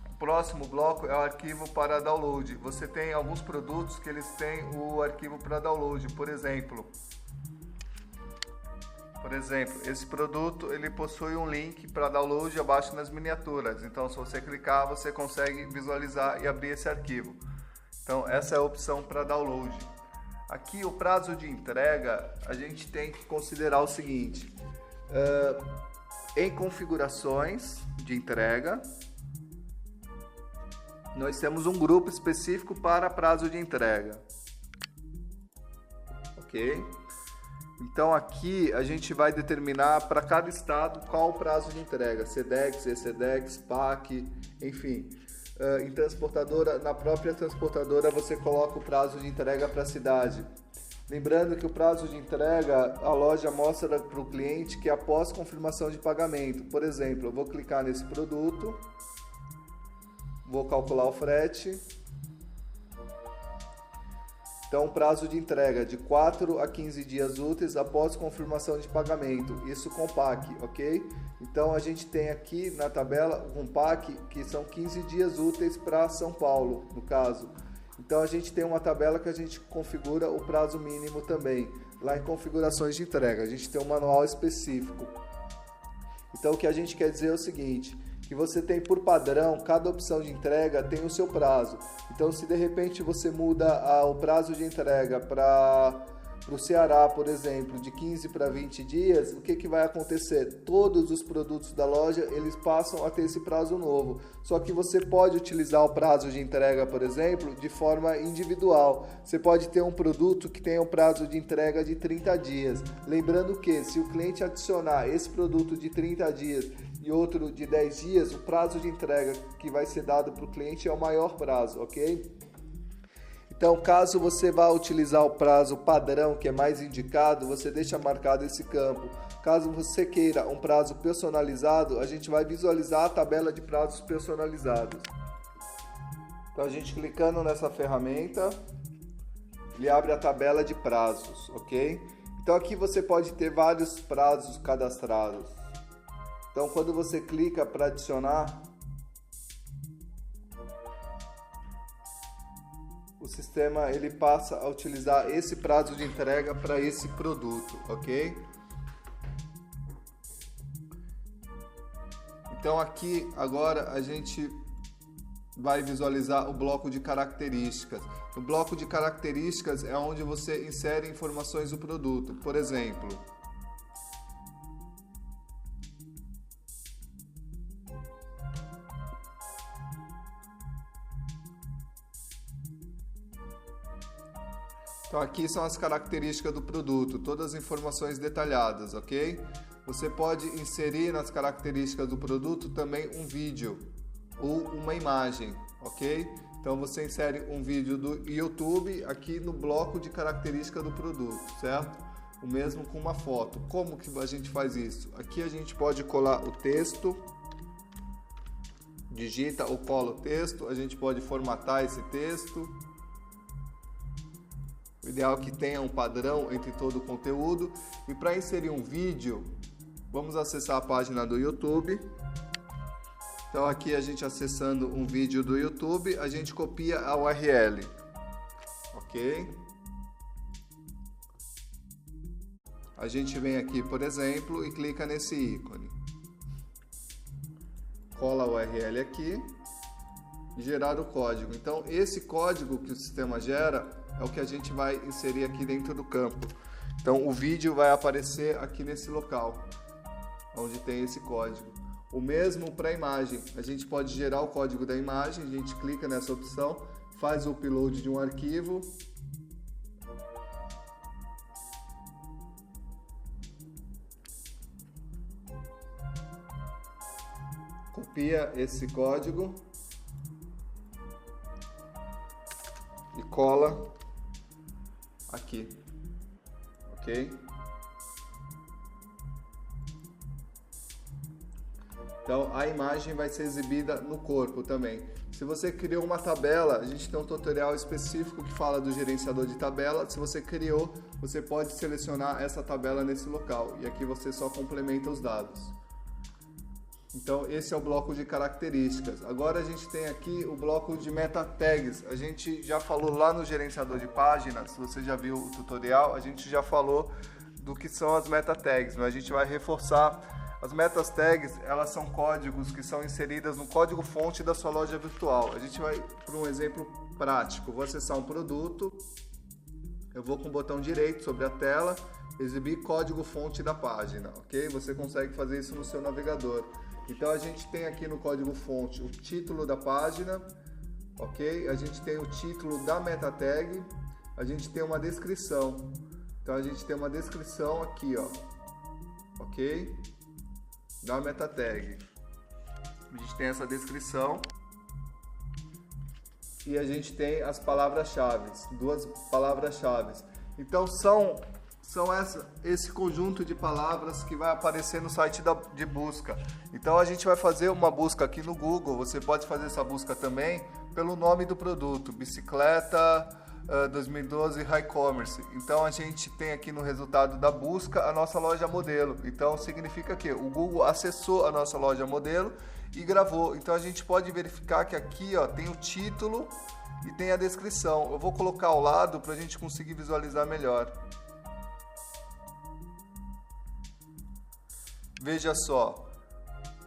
O próximo bloco é o arquivo para download. Você tem alguns produtos que eles têm o arquivo para download. Por exemplo, esse produto ele possui um link para download abaixo nas miniaturas. Então, se você clicar, você consegue visualizar e abrir esse arquivo. Então, essa é a opção para download. Aqui, o prazo de entrega, a gente tem que considerar o seguinte: em configurações de entrega, nós temos um grupo específico para prazo de entrega, ok? Então aqui a gente vai determinar para cada estado qual o prazo de entrega, SEDEX, ECEDEX, PAC, enfim. Em transportadora, na própria transportadora você coloca o prazo de entrega para a cidade. Lembrando que o prazo de entrega, a loja mostra para o cliente que é após confirmação de pagamento. Por exemplo, eu vou clicar nesse produto, vou calcular o frete. Então, prazo de entrega de 4 a 15 dias úteis após confirmação de pagamento. Isso com PAC, ok? Então, a gente tem aqui na tabela um PAC que são 15 dias úteis para São Paulo, no caso. Então a gente tem uma tabela que a gente configura o prazo mínimo também. Lá em configurações de entrega, a gente tem um manual específico. Então o que a gente quer dizer é o seguinte, que você tem por padrão, cada opção de entrega tem o seu prazo. Então se de repente você muda o prazo de entrega para o Ceará, por exemplo, de 15 para 20 dias, o que vai acontecer? Todos os produtos da loja, eles passam a ter esse prazo novo. Só que você pode utilizar o prazo de entrega, por exemplo, de forma individual. Você pode ter um produto que tenha um prazo de entrega de 30 dias. Lembrando que, se o cliente adicionar esse produto de 30 dias e outro de 10 dias, o prazo de entrega que vai ser dado para o cliente é o maior prazo, ok? Então, caso você vá utilizar o prazo padrão, que é mais indicado, você deixa marcado esse campo. Caso você queira um prazo personalizado, a gente vai visualizar a tabela de prazos personalizados. Então, a gente clicando nessa ferramenta, ele abre a tabela de prazos, ok? Então, aqui você pode ter vários prazos cadastrados. Então, quando você clica para adicionar, o sistema ele passa a utilizar esse prazo de entrega para esse produto, ok? Então aqui agora a gente vai visualizar o bloco de características. O bloco de características é onde você insere informações do produto. Por exemplo, então aqui são as características do produto, todas as informações detalhadas, ok? Você pode inserir nas características do produto também um vídeo ou uma imagem, ok? Então você insere um vídeo do YouTube aqui no bloco de características do produto, certo? O mesmo com uma foto. Como que a gente faz isso? Aqui a gente pode colar o texto, digita ou cola o texto, a gente pode formatar esse texto. O ideal é que tenha um padrão entre todo o conteúdo. E para inserir um vídeo, vamos acessar a página do YouTube. Então aqui a gente acessando um vídeo do YouTube, a gente copia a URL. Ok? A gente vem aqui, por exemplo, e clica nesse ícone. Cola a URL aqui e gerar o código. Então esse código que o sistema gera é o que a gente vai inserir aqui dentro do campo. Então o vídeo vai aparecer aqui nesse local, onde tem esse código. O mesmo para a imagem, a gente pode gerar o código da imagem, a gente clica nessa opção, faz o upload de um arquivo. Copia esse código e cola aqui, ok? Então a imagem vai ser exibida no corpo também. Se você criou uma tabela, a gente tem um tutorial específico que fala do gerenciador de tabela. Se você criou, você pode selecionar essa tabela nesse local e aqui você só complementa os dados. Então esse é o bloco de características. Agora a gente tem aqui o bloco de meta tags. A gente já falou lá no gerenciador de páginas, se você já viu o tutorial, a gente já falou do que são as meta tags, mas a gente vai reforçar. As meta tags, elas são códigos que são inseridas no código fonte da sua loja virtual. A gente vai para um exemplo prático. Vou acessar um produto, eu vou com o botão direito sobre a tela, exibir código fonte da página, ok? Você consegue fazer isso no seu navegador. Então a gente tem aqui no código fonte o título da página, ok? A gente tem o título da meta tag, a gente tem uma descrição. Então a gente tem uma descrição aqui, ó, ok? Da meta tag. A gente tem essa descrição e a gente tem as palavras-chave, duas palavras-chave. Então são esse conjunto de palavras que vai aparecer no site de busca. Então a gente vai fazer uma busca aqui no Google, você pode fazer essa busca também pelo nome do produto, bicicleta 2012 High Commerce. Então a gente tem aqui no resultado da busca a nossa loja modelo. Então significa que o Google acessou a nossa loja modelo e gravou. Então a gente pode verificar que aqui, ó, tem o título e tem a descrição. Eu vou colocar ao lado para a gente conseguir visualizar melhor. Veja só,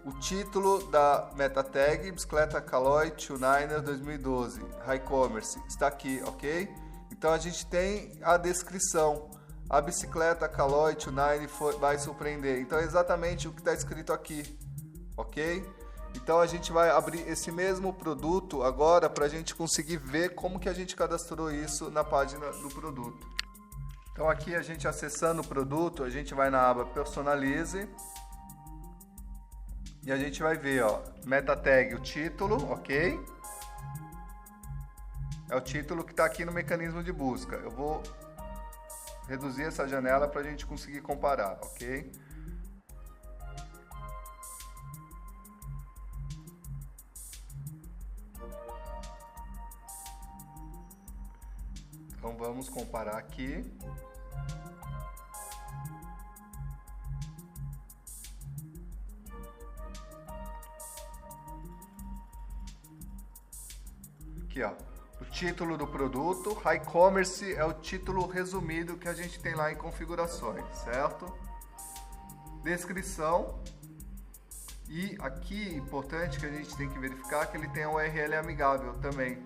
o título da meta tag, bicicleta Caloi Tuniner 2012, High Commerce, está aqui, ok? Então a gente tem a descrição. A bicicleta Caloi Tuniner vai surpreender. Então é exatamente o que está escrito aqui, ok? Então a gente vai abrir esse mesmo produto agora para a gente conseguir ver como que a gente cadastrou isso na página do produto. Então aqui a gente acessando o produto, a gente vai na aba Personalize e a gente vai ver, ó, meta tag, o título, ok? É o título que está aqui no mecanismo de busca. Eu vou reduzir essa janela para a gente conseguir comparar, ok? Então vamos comparar aqui. Aqui, ó. O título do produto, High Commerce é o título resumido que a gente tem lá em configurações, certo? Descrição. E aqui, importante que a gente tem que verificar que ele tem a URL amigável também.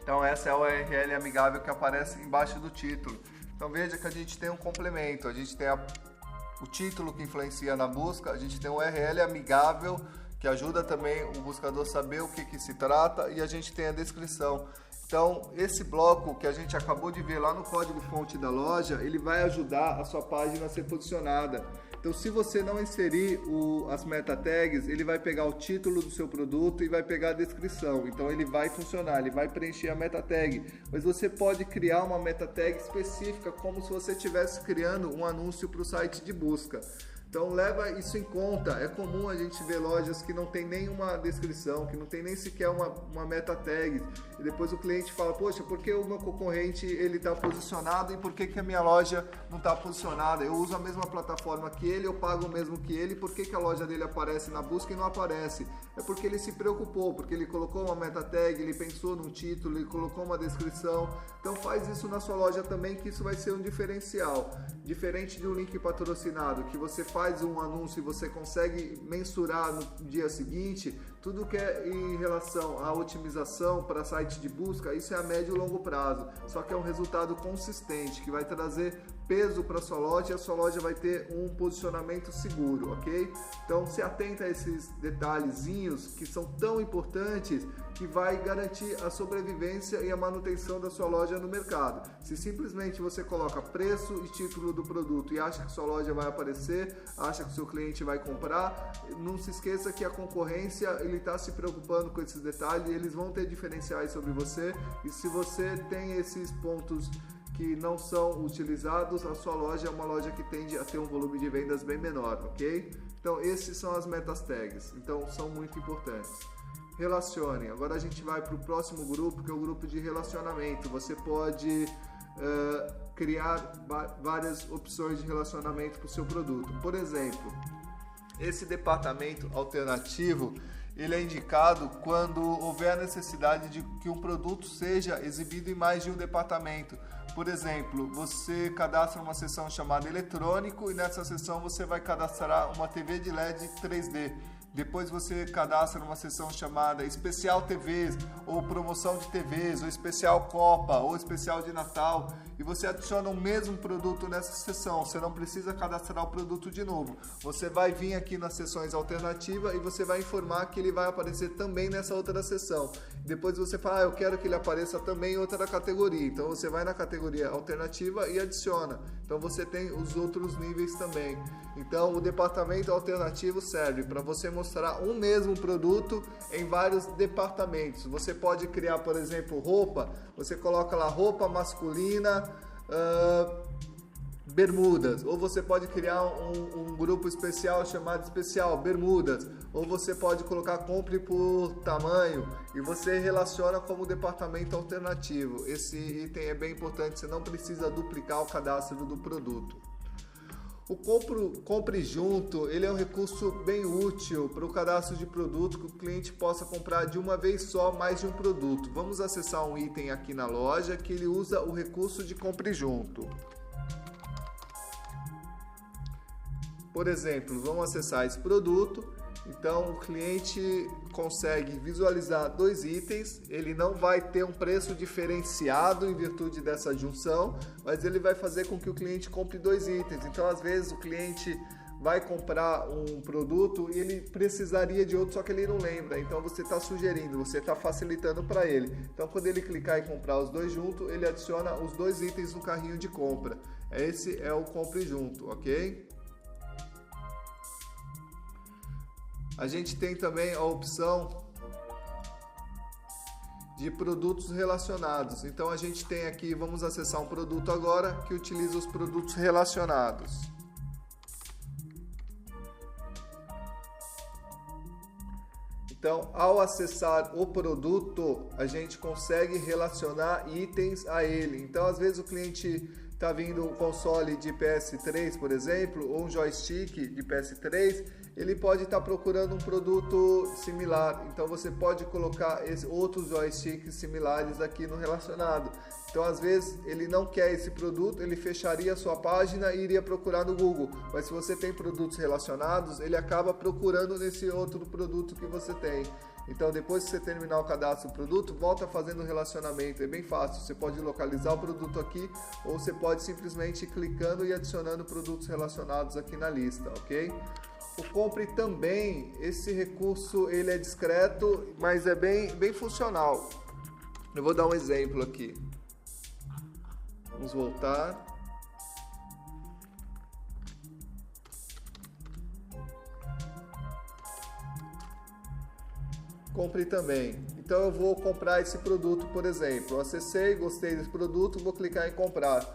Então essa é a URL amigável que aparece embaixo do título. Então veja que a gente tem um complemento, a gente tem o título que influencia na busca, a gente tem a URL amigável que ajuda também o buscador a saber o que se trata, e a gente tem a descrição. Então, esse bloco que a gente acabou de ver lá no código-fonte da loja, ele vai ajudar a sua página a ser posicionada. Então, se você não inserir as meta tags, ele vai pegar o título do seu produto e vai pegar a descrição. Então, ele vai funcionar, ele vai preencher a meta tag. Mas você pode criar uma meta tag específica, como se você estivesse criando um anúncio para o site de busca. Então leva isso em conta. É comum a gente ver lojas que não tem nenhuma descrição, que não tem nem sequer uma meta tag, e depois o cliente fala, poxa, por que o meu concorrente ele está posicionado e por que a minha loja não está posicionada? Eu uso a mesma plataforma que ele, eu pago o mesmo que ele, por que a loja dele aparece na busca e não aparece? É porque ele se preocupou, porque ele colocou uma meta tag, ele pensou num título, ele colocou uma descrição. Então faz isso na sua loja também, que isso vai ser um diferencial. Diferente de um link patrocinado, que você faz um anúncio e você consegue mensurar no dia seguinte, tudo que é em relação à otimização para site de busca, isso é a médio e longo prazo. Só que é um resultado consistente, que vai trazer peso para sua loja, e a sua loja vai ter um posicionamento seguro, ok? Então se atenta a esses detalhezinhos que são tão importantes, que vai garantir a sobrevivência e a manutenção da sua loja no mercado. Se simplesmente você coloca preço e título do produto e acha que sua loja vai aparecer, acha que seu cliente vai comprar, não se esqueça que a concorrência, ele está se preocupando com esses detalhes, e eles vão ter diferenciais sobre você, e se você tem esses pontos que não são utilizados, a sua loja é uma loja que tende a ter um volume de vendas bem menor, ok? Então esses são as meta tags, então são muito importantes. Relacione. Agora a gente vai para o próximo grupo, que é o grupo de relacionamento. Você pode criar várias opções de relacionamento para o seu produto. Por exemplo, esse departamento alternativo, ele é indicado quando houver a necessidade de que um produto seja exibido em mais de um departamento. Por exemplo, você cadastra uma seção chamada eletrônico, e nessa seção você vai cadastrar uma TV de LED 3D. Depois você cadastra uma seção chamada Especial TVs, ou Promoção de TVs, ou Especial Copa, ou Especial de Natal, e você adiciona o mesmo produto nessa seção. Você não precisa cadastrar o produto de novo. Você vai vir aqui nas seções alternativas e você vai informar que ele vai aparecer também nessa outra seção. Depois você fala, eu quero que ele apareça também em outra categoria. Então você vai na categoria alternativa e adiciona. Então você tem os outros níveis também. Então o departamento alternativo serve para você mostrar um mesmo produto em vários departamentos. Você pode criar, por exemplo, roupa. Você coloca lá roupa masculina, bermudas, ou você pode criar um grupo especial chamado especial bermudas, ou você pode colocar compre por tamanho, e você relaciona como departamento alternativo. Esse item é bem importante, você não precisa duplicar o cadastro do produto. O compre junto, ele é um recurso bem útil para o cadastro de produto que o cliente possa comprar de uma vez só mais de um produto. Vamos acessar um item aqui na loja que ele usa o recurso de compre junto. Por exemplo, vamos acessar esse produto. Então o cliente consegue visualizar 2 itens, ele não vai ter um preço diferenciado em virtude dessa junção, mas ele vai fazer com que o cliente compre 2 itens. Então às vezes o cliente vai comprar um produto e ele precisaria de outro, só que ele não lembra. Então você está sugerindo, você está facilitando para ele. Então quando ele clicar e comprar os 2 juntos, ele adiciona os 2 itens no carrinho de compra. Esse é o compre junto, ok? A gente tem também a opção de produtos relacionados. Então a gente tem aqui, vamos acessar um produto agora que utiliza os produtos relacionados. Então, ao acessar o produto, a gente consegue relacionar itens a ele. Então, às vezes o cliente está vindo um console de PS3, por exemplo, ou um joystick de PS3, ele pode estar procurando um produto similar. Então você pode colocar outros joysticks similares aqui no relacionado. Então às vezes ele não quer esse produto, ele fecharia a sua página e iria procurar no Google. Mas se você tem produtos relacionados, ele acaba procurando nesse outro produto que você tem. Então depois que você terminar o cadastro do produto, volta fazendo o relacionamento. É bem fácil, você pode localizar o produto aqui ou você pode simplesmente ir clicando e adicionando produtos relacionados aqui na lista, ok? O compre também, esse recurso ele é discreto, mas é bem funcional. Eu vou dar um exemplo aqui. Vamos voltar. Compre também. Então eu vou comprar esse produto, por exemplo. Eu acessei, gostei desse produto, vou clicar em comprar.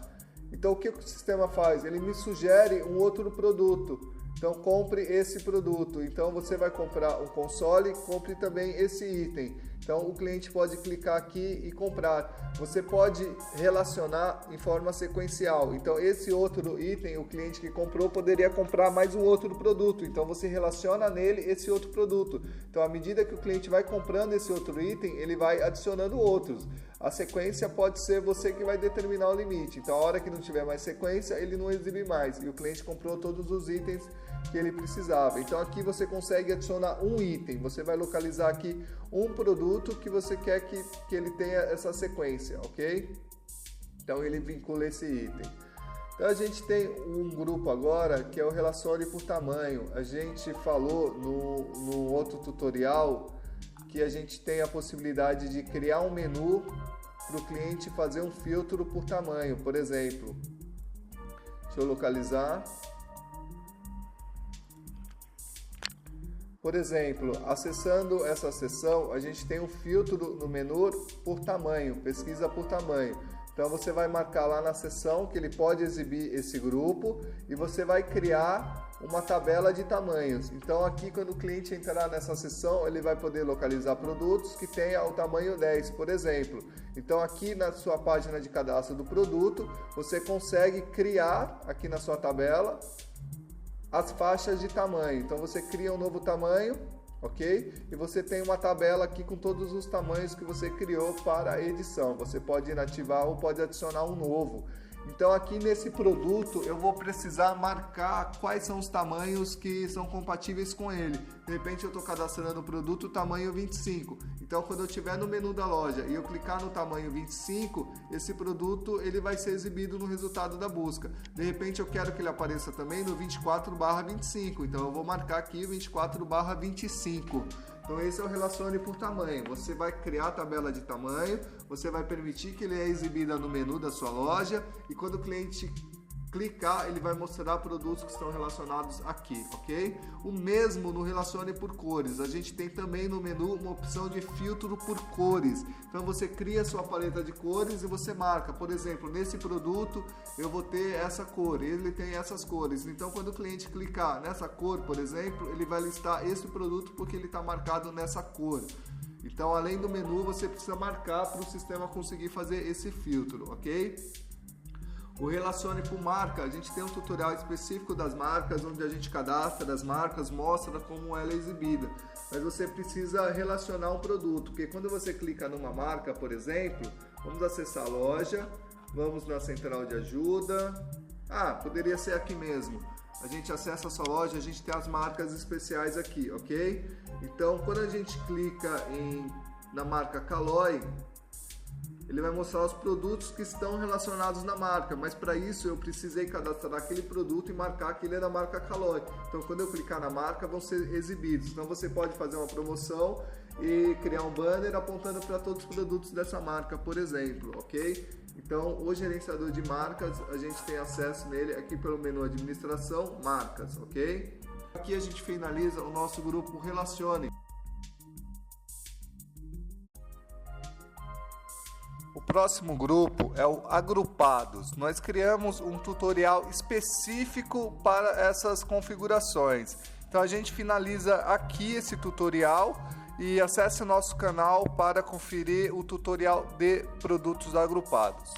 Então o que o sistema faz? Ele me sugere um outro produto. Então compre esse produto. Então você vai comprar um console, compre também esse item. Então o cliente pode clicar aqui e comprar. Você pode relacionar em forma sequencial. Então esse outro item, o cliente que comprou poderia comprar mais um outro produto. Então você relaciona nele esse outro produto. Então à medida que o cliente vai comprando esse outro item, ele vai adicionando outros. A sequência pode ser você que vai determinar o limite. Então a hora que não tiver mais sequência, ele não exibe mais. E o cliente comprou todos os itens que ele precisava. Então aqui você consegue adicionar um item. Você vai localizar aqui um produto que você quer que ele tenha essa sequência, ok? Então ele vincula esse item. Então a gente tem um grupo agora que é o relacione por tamanho. A gente falou no outro tutorial que a gente tem a possibilidade de criar um menu para o cliente fazer um filtro por tamanho, por exemplo. Deixa eu localizar. Por exemplo, acessando essa seção, a gente tem um filtro no menu por tamanho, pesquisa por tamanho. Então você vai marcar lá na seção que ele pode exibir esse grupo e você vai criar uma tabela de tamanhos. Então aqui quando o cliente entrar nessa seção, ele vai poder localizar produtos que tenha o tamanho 10, por exemplo. Então aqui na sua página de cadastro do produto, você consegue criar aqui na sua tabela as faixas de tamanho. Então você cria um novo tamanho, ok? E você tem uma tabela aqui com todos os tamanhos que você criou para a edição. Você pode inativar ou pode adicionar um novo. Então aqui nesse produto eu vou precisar marcar quais são os tamanhos que são compatíveis com ele. De repente eu estou cadastrando o produto tamanho 25. Então quando eu estiver no menu da loja e eu clicar no tamanho 25, esse produto ele vai ser exibido no resultado da busca. De repente eu quero que ele apareça também no 24/25. Então eu vou marcar aqui 24/25. Então esse é o relacione por tamanho. Você vai criar a tabela de tamanho, você vai permitir que ele é exibida no menu da sua loja e quando o cliente clicar, ele vai mostrar produtos que estão relacionados aqui, ok? O mesmo no relacione por cores. A gente tem também no menu uma opção de filtro por cores. Então você cria a sua paleta de cores e você marca, por exemplo, nesse produto eu vou ter essa cor, ele tem essas cores. Então quando o cliente clicar nessa cor, por exemplo, ele vai listar esse produto porque ele está marcado nessa cor. Então além do menu você precisa marcar para o sistema conseguir fazer esse filtro, ok? O Relacione por marca, a gente tem um tutorial específico das marcas, onde a gente cadastra as marcas, mostra como ela é exibida. Mas você precisa relacionar um produto, porque quando você clica numa marca, por exemplo, vamos acessar a loja, vamos na central de ajuda. Poderia ser aqui mesmo. A gente acessa a sua loja, a gente tem as marcas especiais aqui, ok? Então, quando a gente clica na marca Caloi, ele vai mostrar os produtos que estão relacionados na marca, mas para isso eu precisei cadastrar aquele produto e marcar que ele é da marca Caloi. Então, quando eu clicar na marca, vão ser exibidos. Então, você pode fazer uma promoção e criar um banner apontando para todos os produtos dessa marca, por exemplo, ok? Então, o gerenciador de marcas, a gente tem acesso nele aqui pelo menu Administração, Marcas, ok? Aqui a gente finaliza o nosso grupo Relacione. O próximo grupo é o Agrupados. Nós criamos um tutorial específico para essas configurações. Então a gente finaliza aqui esse tutorial e acesse o nosso canal para conferir o tutorial de produtos agrupados.